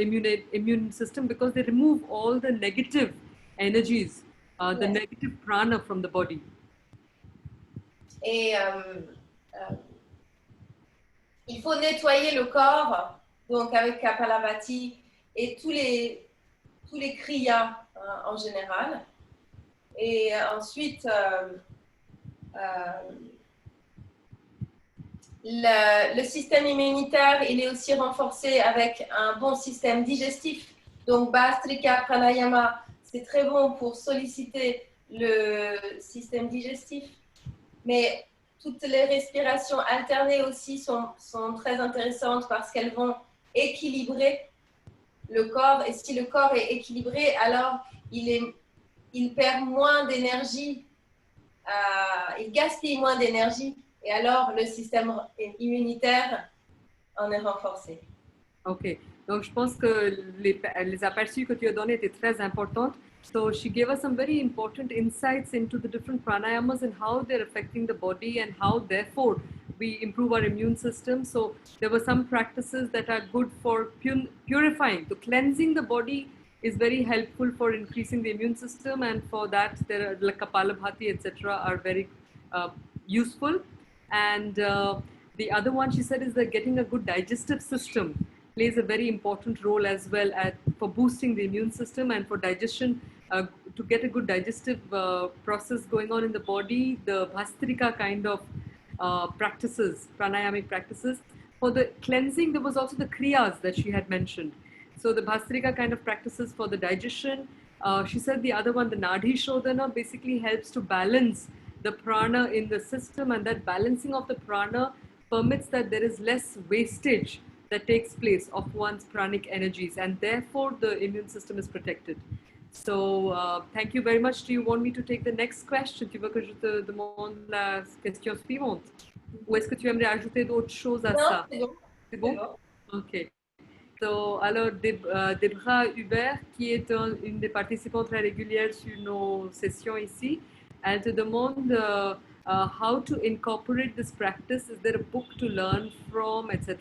immune system, because they remove all the negative energies, the Yes. negative prana from the body. Et il faut nettoyer le corps, donc avec Kapalabhati et tous les kriyas en général. Et ensuite, le système immunitaire, il est aussi renforcé avec un bon système digestif. Donc, Bhastrika Pranayama, c'est très bon pour solliciter le système digestif. Mais toutes les respirations alternées aussi sont très intéressantes parce qu'elles vont équilibrer le corps. Et si le corps est équilibré, alors il perd moins d'énergie, il gaspille moins d'énergie. Et alors, le système immunitaire en est renforcé. Ok, donc je pense que les aperçus que tu as donnés étaient très importants. So she gave us some very important insights into the different pranayamas and how they're affecting the body and how therefore we improve our immune system. So there were some practices that are good for purifying. So cleansing the body is very helpful for increasing the immune system, and for that there are like Kapalabhati, etc. are very useful. And the other one she said is that getting a good digestive system plays a very important role as well for boosting the immune system and for digestion. To get a good digestive process going on in the body, the Bhastrika kind of practices, pranayamic practices. For the cleansing, there was also the kriyas that she had mentioned. So the Bhastrika kind of practices for the digestion. She said the other one, the Nadhi Shodhana, basically helps to balance the prana in the system, and that balancing of the prana permits that there is less wastage that takes place of one's pranic energies, and therefore the immune system is protected. So, thank you very much. Do you want me to take the next question? Tu veux que je te demande la question suivante? Ou est-ce que tu aimerais ajouter d'autres choses à Non, ça? c'est bon. C'est bon? Ok. So, alors, Debra Hubert, qui est une des participantes très régulières sur nos sessions ici, elle te demande how to incorporate this practice. Is there a book to learn from, etc.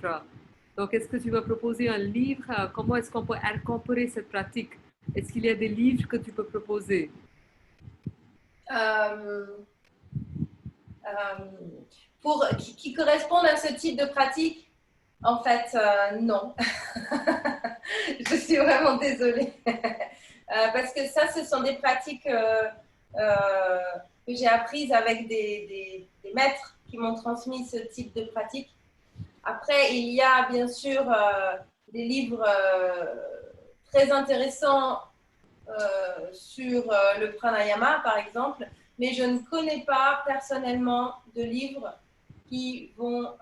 Donc, est-ce que tu vas proposer un livre? Comment est-ce qu'on peut incorporer cette pratique? Est-ce qu'il y a des livres que tu peux proposer? Qui correspondent à ce type de pratique, en fait, non. Je suis vraiment désolée. Parce que ça, ce sont des pratiques que j'ai apprises avec des maîtres qui m'ont transmis ce type de pratique. Après, il y a bien sûr des livres très intéressants sur le pranayama, par exemple, mais je ne connais pas personnellement de livres qui vont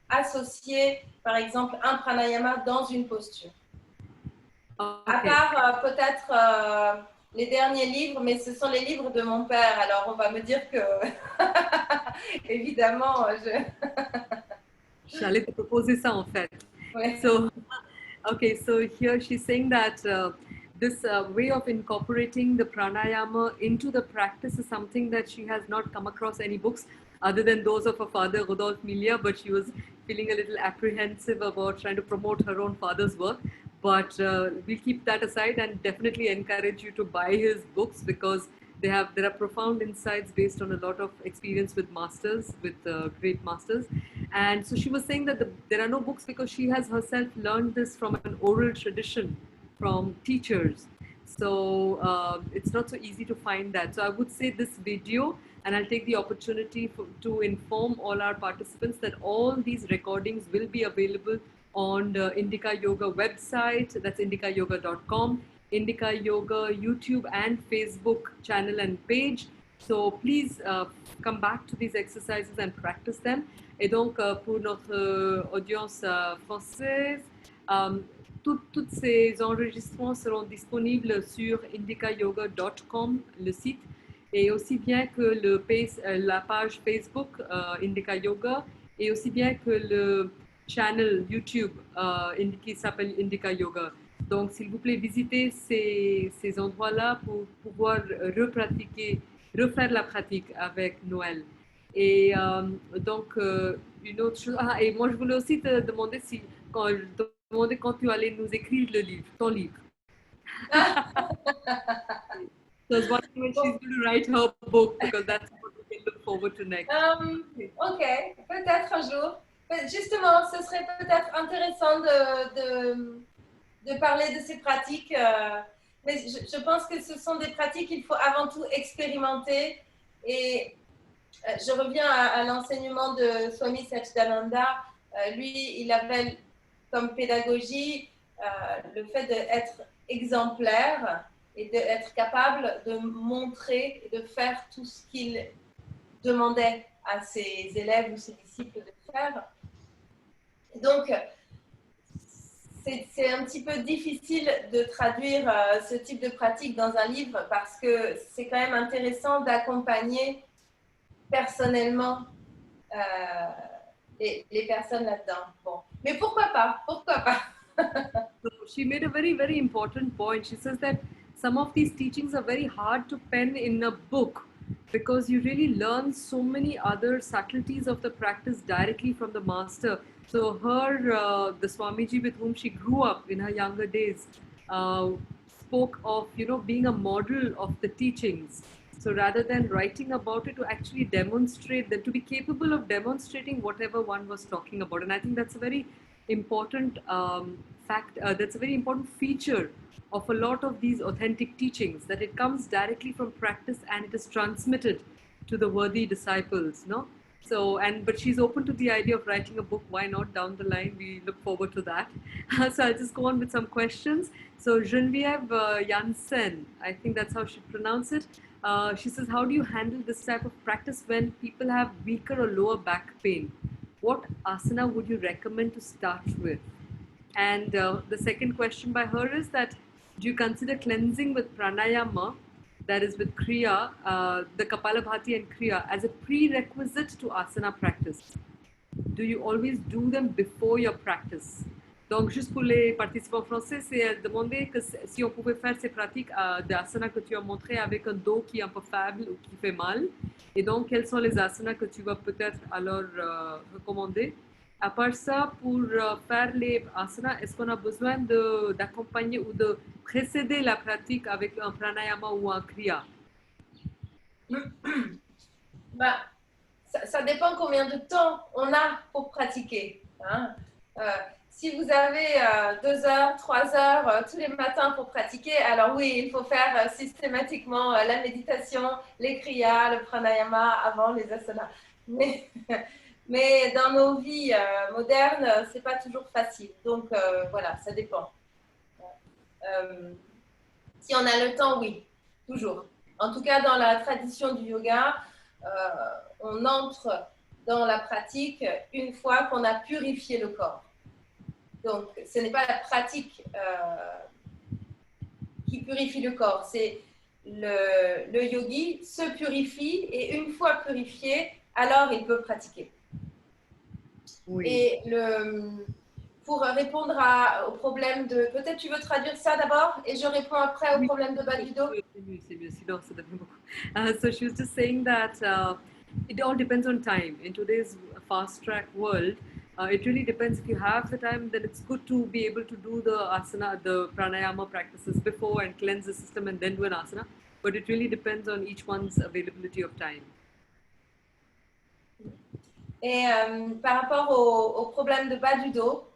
associer, par exemple, un pranayama dans une posture. À Okay. part peut-être les derniers livres, mais ce sont les livres de mon père, alors on va me dire que, évidemment, J'allais te proposer ça en fait. ouais. So, okay, so here she's saying that this way of incorporating the pranayama into the practice is something that she has not come across any books other than those of her father, Rodolphe Milia, but she was feeling a little apprehensive about trying to promote her own father's work. But we'll keep that aside and definitely encourage you to buy his books because there are profound insights based on a lot of experience with masters, with great masters. And so she was saying that there are no books because she has herself learned this from an oral tradition from teachers. So it's not so easy to find that. So I would say this video, and I'll take the opportunity to inform all our participants that all these recordings will be available on the Indica Yoga website, that's indicayoga.com, Indica Yoga YouTube and Facebook channel and page. So please come back to these exercises and practice them. Et donc, pour notre audience française, toutes ces enregistrements seront disponibles sur indicayoga.com, le site, et aussi bien que la page Facebook Indica Yoga, et aussi bien que le channel YouTube qui s'appelle Indica Yoga. Donc, s'il vous plaît, visitez ces endroits-là pour pouvoir refaire la pratique avec Noël. Et donc, une autre chose. Ah, et moi, je voulais aussi te demander quand tu allais nous écrire ton livre. So I was wondering when she's going to write her book because that's what we can look forward to next. Ok, peut-être un jour. Justement, ce serait peut-être intéressant de parler de ces pratiques. Mais je pense que ce sont des pratiques qu'il faut avant tout expérimenter. Et je reviens à l'enseignement de Swami Satchidananda. Lui, il avait comme pédagogie le fait d'être exemplaire et d'être capable de montrer et de faire tout ce qu'il demandait à ses élèves ou ses disciples de faire. Donc, c'est un petit peu difficile de traduire ce type de pratique dans un livre parce que c'est quand même intéressant d'accompagner personnellement les personnes là-dedans. Bon. Mais pourquoi pas? Pourquoi pas? So she made a very, very important point. She says that some of these teachings are very hard to pen in a book because you really learn so many other subtleties of the practice directly from the master. So the Swamiji with whom she grew up in her younger days, spoke of, being a model of the teachings. So rather than writing about it, to actually demonstrate them, to be capable of demonstrating whatever one was talking about. And I think that's a very important that's a very important feature of a lot of these authentic teachings, that it comes directly from practice and it is transmitted to the worthy disciples, no? So, but she's open to the idea of writing a book. Why not down the line? We look forward to that. So I'll just go on with some questions. So Geneviève Janssen, I think that's how she pronounce it. She says, how do you handle this type of practice when people have weaker or lower back pain? What asana would you recommend to start with? And the second question by her is that, do you consider cleansing with pranayama, that is with kriya, the Kapalabhati and kriya, as a prerequisite to asana practice? Do you always do them before your practice? Donc, juste pour les participants français, c'est demander que si on pouvait faire ces pratiques d'asana que tu as montré avec un dos qui est un peu faible ou qui fait mal. Et donc, quels sont les asanas que tu vas peut-être alors recommander? À part ça, pour faire les asanas, est-ce qu'on a besoin d'accompagner ou de précéder la pratique avec un pranayama ou un kriya? Bah, ça dépend combien de temps on a pour pratiquer. Hein. Si vous avez 2 heures, 3 heures tous les matins pour pratiquer, alors oui, il faut faire systématiquement la méditation, les kriyas, le pranayama avant les asanas. Mais dans nos vies modernes, c'est pas toujours facile. Donc voilà, ça dépend. Si on a le temps, oui, toujours. En tout cas, dans la tradition du yoga, on entre dans la pratique une fois qu'on a purifié le corps. Donc, ce n'est pas la pratique qui purifie le corps, c'est le yogi se purifie et une fois purifié, alors il peut pratiquer. Oui. Et pour répondre au problème de... Peut-être tu veux traduire ça d'abord et je réponds après au Oui. problème de bas du dos. Sinon, ça devient beaucoup. So she was just saying that it all depends on time. In today's fast track world, it really depends. If you have the time, then it's good to be able to do the asana, the pranayama practices before and cleanse the system and then do an asana. But it really depends on each one's availability of time. Et par rapport au problème de bas du dos,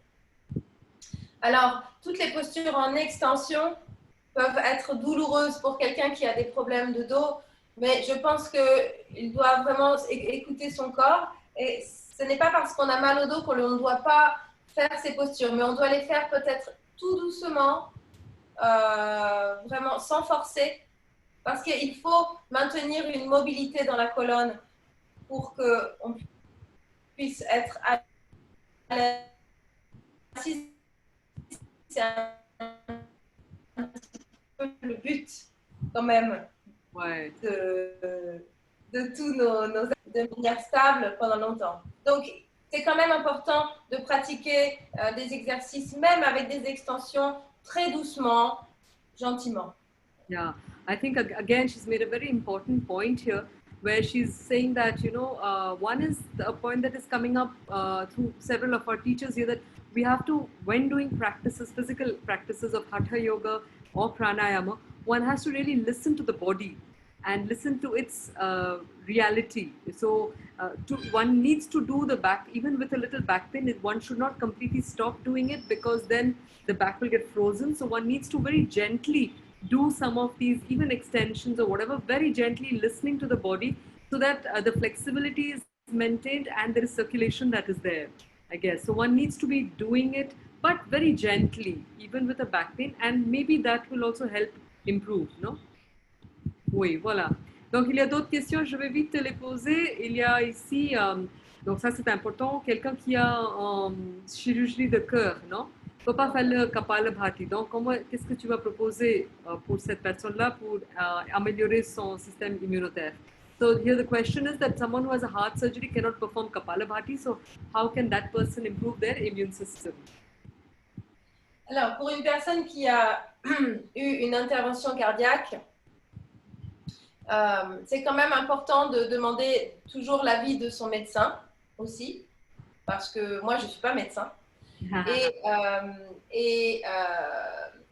alors toutes les postures en extension peuvent être douloureuses pour quelqu'un qui a des problèmes de dos, mais je pense qu'il doit vraiment écouter son corps. Et ce n'est pas parce qu'on a mal au dos qu'on ne doit pas faire ces postures, mais on doit les faire peut-être tout doucement, vraiment sans forcer, parce qu'il faut maintenir une mobilité dans la colonne pour qu'on puisse être à l'aise. C'est un petit peu le but quand même Ouais. de tous de manière stable pendant longtemps. Donc c'est quand même important de pratiquer des exercices même avec des extensions très doucement, gentiment. Yeah, I think again she's made a very important point here, where she's saying that one is a point that is coming up through several of our teachers here, that we have to, when doing practices, physical practices of hatha yoga or pranayama, one has to really listen to the body and listen to its reality. So one needs to do the back, even with a little back pain, one should not completely stop doing it, because then the back will get frozen. So one needs to very gently do some of these, even extensions or whatever, very gently listening to the body, so that the flexibility is maintained and there is circulation that is there, I guess. So one needs to be doing it, but very gently, even with a back pain, and maybe that will also help improve, no? Oui, voilà. Donc, il y a d'autres questions, je vais vite te les poser. Il y a ici, donc ça c'est important, quelqu'un qui a chirurgie de cœur, non? Il ne peut pas faire le Kapalabhati. Donc, qu'est-ce que tu vas proposer pour cette personne-là pour améliorer son système immunitaire? So here the question is that someone who has a heart surgery cannot perform Kapalabhati. So how can that person improve their immune system? Alors, pour une personne qui a eu une intervention cardiaque, c'est quand même important de demander toujours l'avis de son médecin aussi, parce que moi, je ne suis pas médecin.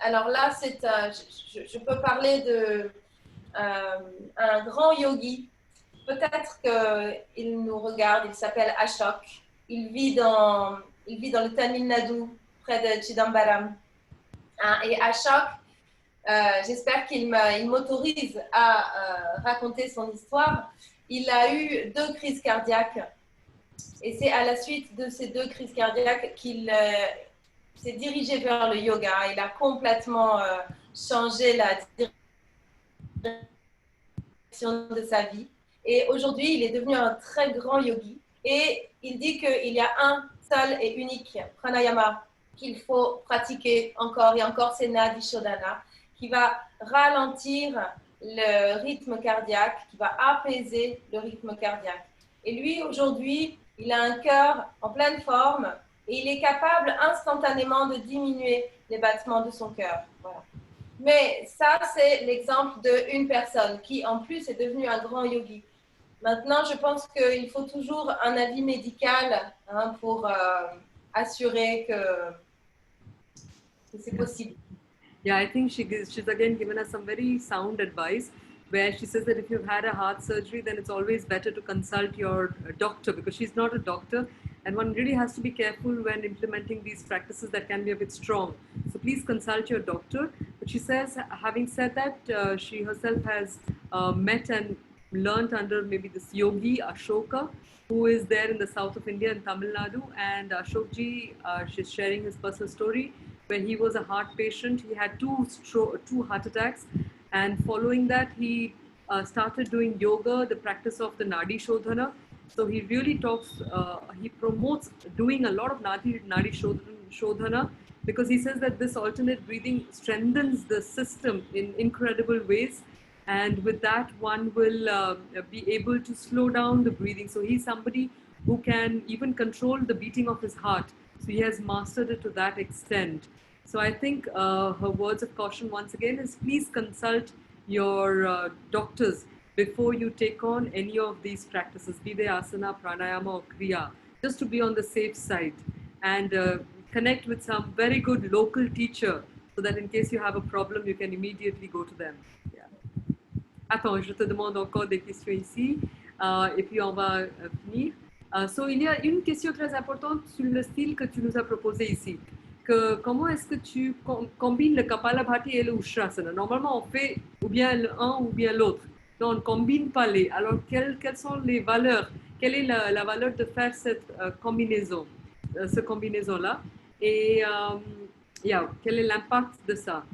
Alors là, je peux parler d'un grand yogi. Peut-être qu'il nous regarde, il s'appelle Ashok. Il vit dans le Tamil Nadu, près de Chidambaram. Et Ashok, j'espère qu'il m'autorise à raconter son histoire. Il a eu 2 crises cardiaques. Et c'est à la suite de ces 2 crises cardiaques qu'il s'est dirigé vers le yoga. Il a complètement changé la direction de sa vie. Et aujourd'hui, il est devenu un très grand yogi. Et il dit qu'il y a un seul et unique pranayama qu'il faut pratiquer encore et encore, c'est Nadi Shodhana, qui va ralentir le rythme cardiaque, qui va apaiser le rythme cardiaque. Et lui, aujourd'hui, il a un cœur en pleine forme et il est capable instantanément de diminuer les battements de son cœur. Voilà. Mais ça, c'est l'exemple d'une personne qui, en plus, est devenue un grand yogi. Maintenant, je pense qu'il faut toujours un avis médical pour assurer que c'est possible. Yeah, I think she's again given us some very sound advice, where she says that if you've had a heart surgery, then it's always better to consult your doctor, because she's not a doctor, and one really has to be careful when implementing these practices that can be a bit strong. So please consult your doctor. But she says, having said that, she herself has met and learnt under maybe this yogi Ashoka, who is there in the south of India in Tamil Nadu. And Ashokji, she's sharing his personal story where he was a heart patient. He had two heart attacks, and following that, he started doing yoga, the practice of the Nadi Shodhana. So he really he promotes doing a lot of Nadi Shodhana, because he says that this alternate breathing strengthens the system in incredible ways. And with that, one will be able to slow down the breathing. So he's somebody who can even control the beating of his heart. So he has mastered it to that extent. So I think her words of caution once again is, please consult your doctors before you take on any of these practices, be they asana, pranayama or kriya, just to be on the safe side, and connect with some very good local teacher so that in case you have a problem, you can immediately go to them. Yeah. Attends, je te demande encore des questions ici, et puis on va finir. So, il y a une question très importante sur le style que tu nous as proposé ici. Que comment est-ce que tu combines le Kapalabhati et le Ustrasana? Normalement, on fait ou bien l'un ou bien l'autre. Non, on ne combine pas les. Alors, quelles sont les valeurs? Quelle est la valeur de faire cette combinaison, cette combinaison-là? Et quel est l'impact de ça?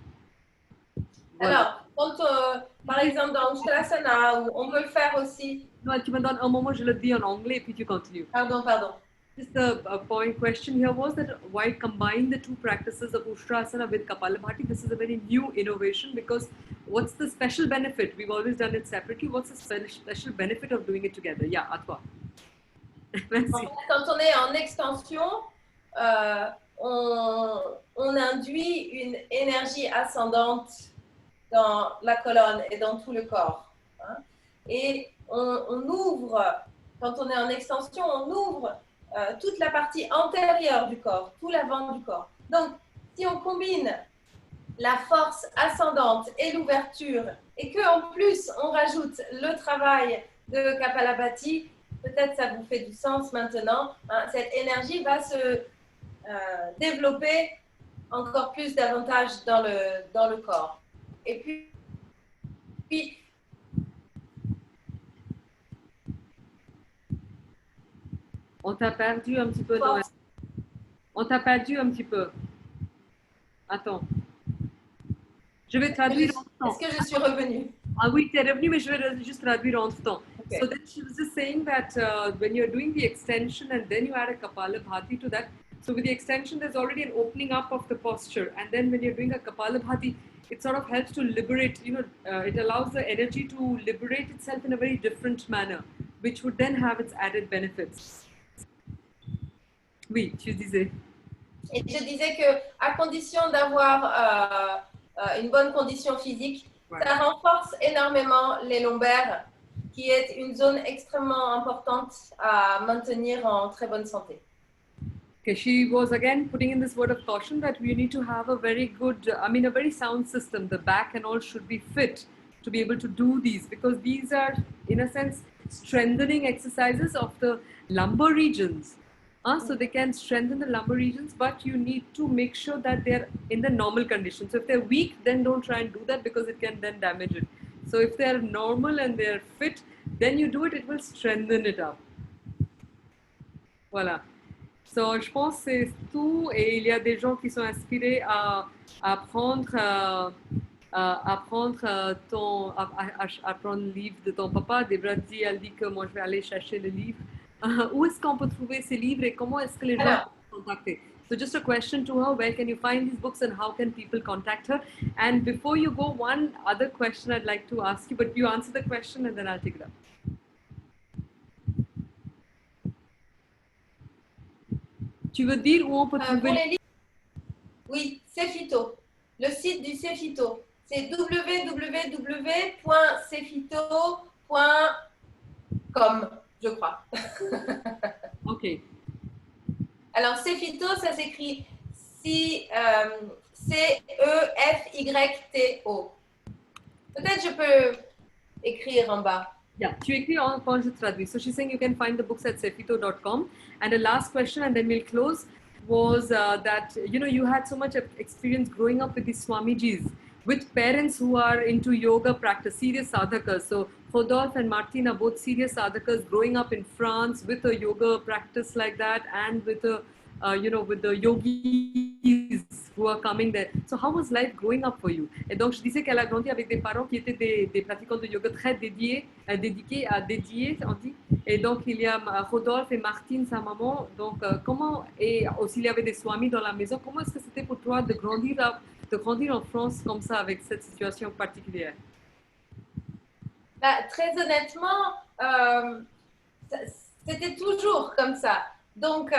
Voilà. Alors, quand, par exemple, dans Ustrasana, on peut le faire aussi. Non, tu me donnes un moment, je le dis en anglais, puis tu continues. Pardon. Just the question here was that why combine the two practices of Ustrasana with Kapalabhati? This is a very new innovation, because what's the special benefit? We've always done it separately. What's the special benefit of doing it together? Yeah, à toi. Merci. En fait, quand on est en extension, on induit une énergie ascendante dans la colonne et dans tout le corps. Hein? Et on ouvre, quand on est en extension, on ouvre toute la partie antérieure du corps, tout l'avant du corps. Donc, si on combine la force ascendante et l'ouverture, et qu'en plus on rajoute le travail de Kapalabhati, peut-être ça vous fait du sens maintenant, hein, cette énergie va se développer encore plus davantage dans le corps. Et puis on t'a perdu un petit peu dans On t'a perdu un petit peu. Attends. Je vais traduire en temps. Est-ce que je suis revenue? Ah oui, tu es revenu, mais je vais juste traduire en temps. Okay. So then she was just saying that when you're doing the extension and then you add a Kapalabhati to that, so with the extension, there's already an opening up of the posture. And then when you're doing a Kapalabhati, it sort of helps to liberate, it allows the energy to liberate itself in a very different manner, which would then have its added benefits. Oui, tu disais. Et je disais que à condition d'avoir une bonne condition physique, Ouais. ça renforce énormément les lombaires, qui est une zone extrêmement importante à maintenir en très bonne santé. Okay, she was again putting in this word of caution that we need to have a very good, a very sound system. The back and all should be fit to be able to do these, because these are, in a sense, strengthening exercises of the lumbar regions. So they can strengthen the lumbar regions, but you need to make sure that they're in the normal condition. So if they're weak, then don't try and do that, because it can then damage it. So if they're normal and they're fit, then you do it, it will strengthen it up. Voilà. So, je pense que c'est tout, et il y a des gens qui sont inspirés à prendre le livre de ton papa. Debra dit, elle dit que moi je vais aller chercher le livre. Où est-ce qu'on peut trouver ces livres et comment est-ce que les gens peuvent contacter? So just a question to her, where can you find these books and how can people contact her? And before you go, one other question I'd like to ask you, but you answer the question and then I'll take it up. Tu veux dire où on peut trouver Pour les livres, oui, Cefito. Le site du Cefito, c'est www.cefito.com, je crois. Ok. Alors, Cefito, ça s'écrit C-E-F-Y-T-O. Peut-être je peux écrire en bas. Yeah, tu écris en quand je traduis. So she's saying you can find the books at cefito.com. And the last question, and then we'll close, was that, you had so much experience growing up with these Swamijis, with parents who are into yoga practice, serious sadhakas. So Rodolphe and Martine are both serious sadhakas growing up in France with a yoga practice like that and with a, with the yogis who are coming there. So how was life growing up for you? Et donc je disais qu'elle a grandi avec des parents qui étaient des pratiquants de yoga très dédiés, on dit. Et donc il y a Rodolphe et Martine, sa maman. Donc comment, et aussi il y avait des swamis dans la maison. Comment est-ce que c'était pour toi de grandir en France comme ça avec cette situation particulière? Bah, très honnêtement, c'était toujours comme ça. Donc,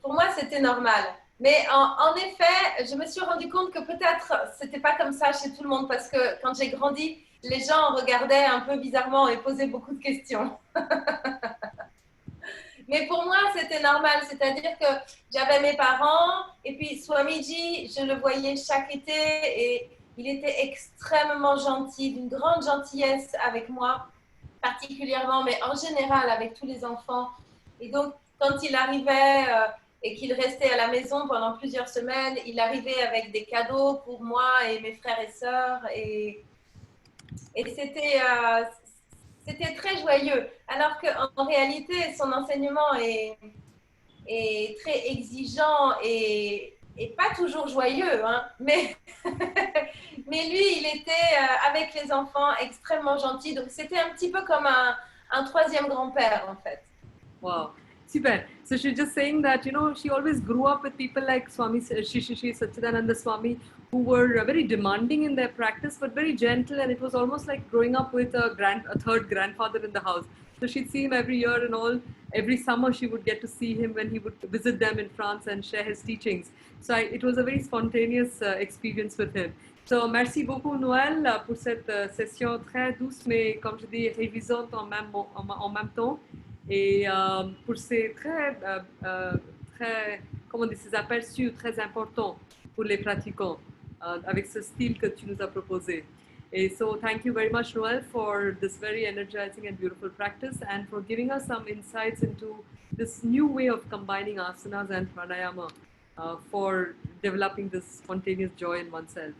pour moi, c'était normal. Mais en effet, je me suis rendu compte que peut-être c'était pas comme ça chez tout le monde parce que quand j'ai grandi, les gens regardaient un peu bizarrement et posaient beaucoup de questions. Mais pour moi, c'était normal. C'est-à-dire que j'avais mes parents et puis Swamiji, je le voyais chaque été et il était extrêmement gentil, d'une grande gentillesse avec moi, particulièrement, mais en général avec tous les enfants. Et donc, quand il arrivait et qu'il restait à la maison pendant plusieurs semaines, il arrivait avec des cadeaux pour moi et mes frères et sœurs. Et c'était très joyeux. Alors qu'en réalité, son enseignement est très exigeant et pas toujours joyeux, hein, mais, mais lui, il était avec les enfants extrêmement gentil. Donc, c'était un petit peu comme un troisième grand-père, en fait. Wow, super. So she's just saying that, she always grew up with people like Swami Shishi Satchidananda Swami, who were very demanding in their practice, but very gentle. And it was almost like growing up with a third grandfather in the house. So she'd see him every year and all. Every summer she would get to see him when he would visit them in France and share his teachings. So it was a very spontaneous experience with him. So merci beaucoup Noël pour cette session très douce, mais comme je dis, révisante en même temps. Et pour ces comment on dit, ces aperçus très importants pour les pratiquants avec ce style que tu nous as proposé. Et so thank you very much, Noel, for this very energizing and beautiful practice and for giving us some insights into this new way of combining asanas and pranayama for developing this spontaneous joy in oneself.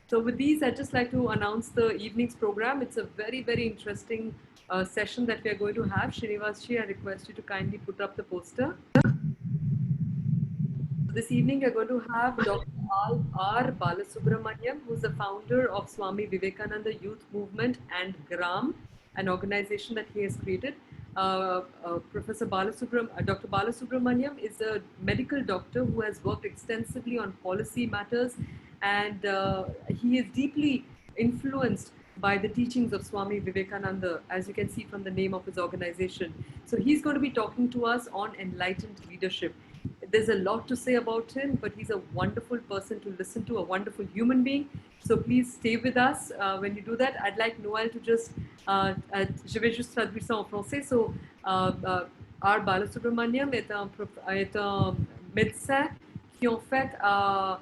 So with these, I'd just like to announce the evening's program. It's a very, very interesting session that we are going to have. Srinivasji, I request you to kindly put up the poster. This evening, we're going to have Dr. R. Balasubramaniam, who's the founder of Swami Vivekananda Youth Movement and GRAM, an organization that he has created. Dr. Balasubramaniam is a medical doctor who has worked extensively on policy matters, and he is deeply influenced by the teachings of Swami Vivekananda, as you can see from the name of his organization. So he's going to be talking to us on enlightened leadership. There's a lot to say about him, but he's a wonderful person to listen to, a wonderful human being. So please stay with us. When you do that, I'd like Noël to just, je vais juste traduire ça en français. So, R. Balasubramaniam est un médecin qui en fait a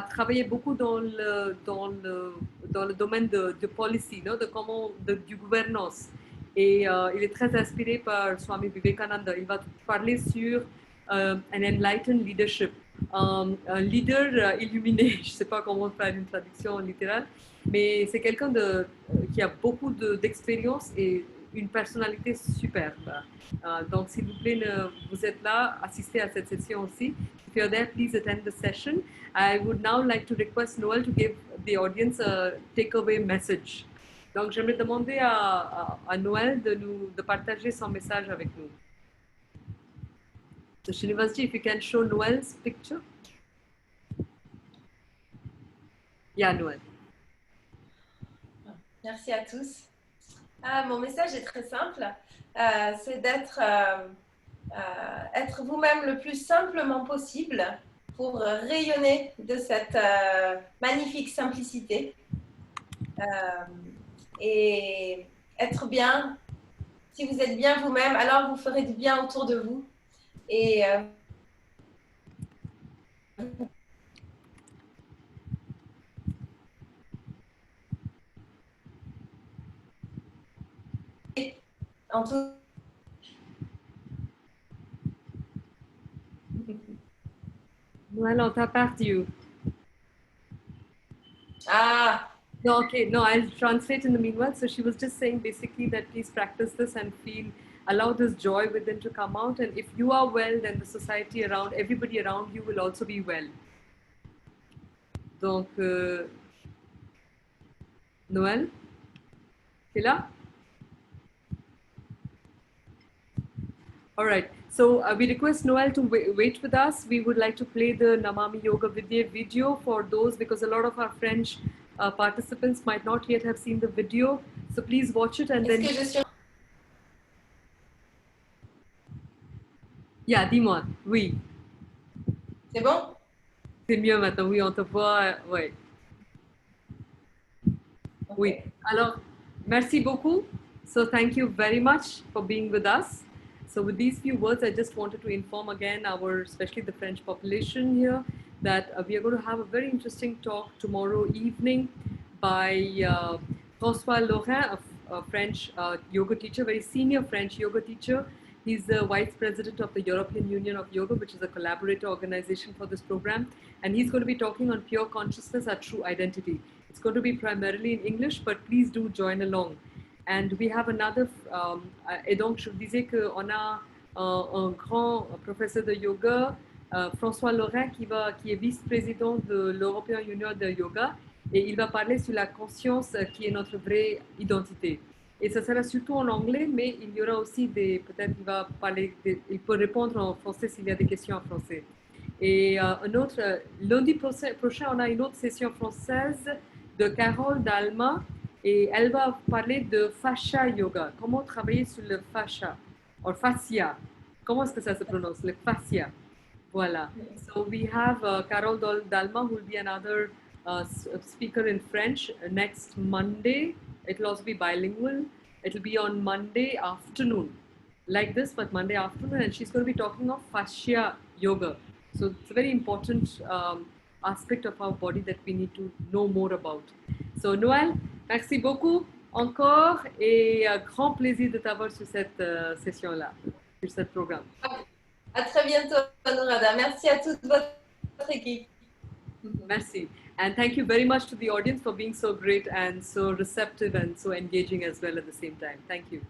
travaillé beaucoup dans le domaine de policy, du gouvernance. Et il est très inspiré par Swami Vivekananda. Il va parler sur an enlightened leadership, un leader illuminé. Je ne sais pas comment faire une traduction littérale, mais c'est quelqu'un qui a beaucoup d'expérience et une personnalité superbe. Donc, s'il vous plaît, vous êtes là, assistez à cette session aussi. If you're there, please attend the session. I would now like to request Noel to give the audience a takeaway message. Donc, j'aimerais demander à Noël de partager son message avec nous. So, Srinivasji, if you can show Noel's picture. Yeah, Noel. Merci à tous. Mon message est très simple. C'est d'être être vous-même le plus simplement possible pour rayonner de cette magnifique simplicité et être bien. Si vous êtes bien vous-même, alors vous ferez du bien autour de vous. Et en tout Noël, on t'a perdu. Ah, No, okay, no, I'll translate in the meanwhile. So she was just saying basically that please practice this and allow this joy within to come out. And if you are well, then the society around, everybody around you will also be well. Donc, Noël, t'es là? All right. So we request Noel to wait with us. We would like to play the Namami Yoga Vidya video for those because a lot of our French participants might not yet have seen the video. So please watch it and Est-ce then. que je suis... Yeah, dis-moi. Oui. C'est bon? C'est mieux maintenant. Oui, on te voit. Oui. Oui. Alors, merci beaucoup. So thank you very much for being with us. So with these few words, I just wanted to inform again especially the French population here, that we are going to have a very interesting talk tomorrow evening by François Laurin, a French yoga teacher, very senior French yoga teacher. He's the vice president of the European Union of Yoga, which is a collaborator organization for this program. And he's going to be talking on pure consciousness, our true identity. It's going to be primarily in English, but please do join along. And we have another, et donc je vous disais qu'on a un grand professeur de yoga, François Laurin, qui est vice-président de l'European Union de Yoga, et il va parler sur la conscience qui est notre vraie identité. Et ça sera surtout en anglais, mais il y aura aussi peut-être il peut répondre en français s'il y a des questions en français. Et lundi prochain, on a une autre session française de Carole Dalma, et elle va parler de fascia yoga, comment travailler sur le fascia, ou fascia. Comment est-ce que ça se prononce, le fascia? Voilà. So we have Carole Dalma, who will be another speaker in French next Monday. It will also be bilingual. It will be on Monday afternoon, like this, but Monday afternoon, and she's going to be talking of fascia yoga. So it's a very important aspect of our body that we need to know more about. So Noël, merci beaucoup encore et grand plaisir de t'avoir sur cette session-là, sur ce programme. À très bientôt, Anuradha. Merci à toute votre équipe. Merci. And thank you very much to the audience for being so great and so receptive and so engaging as well at the same time. Thank you.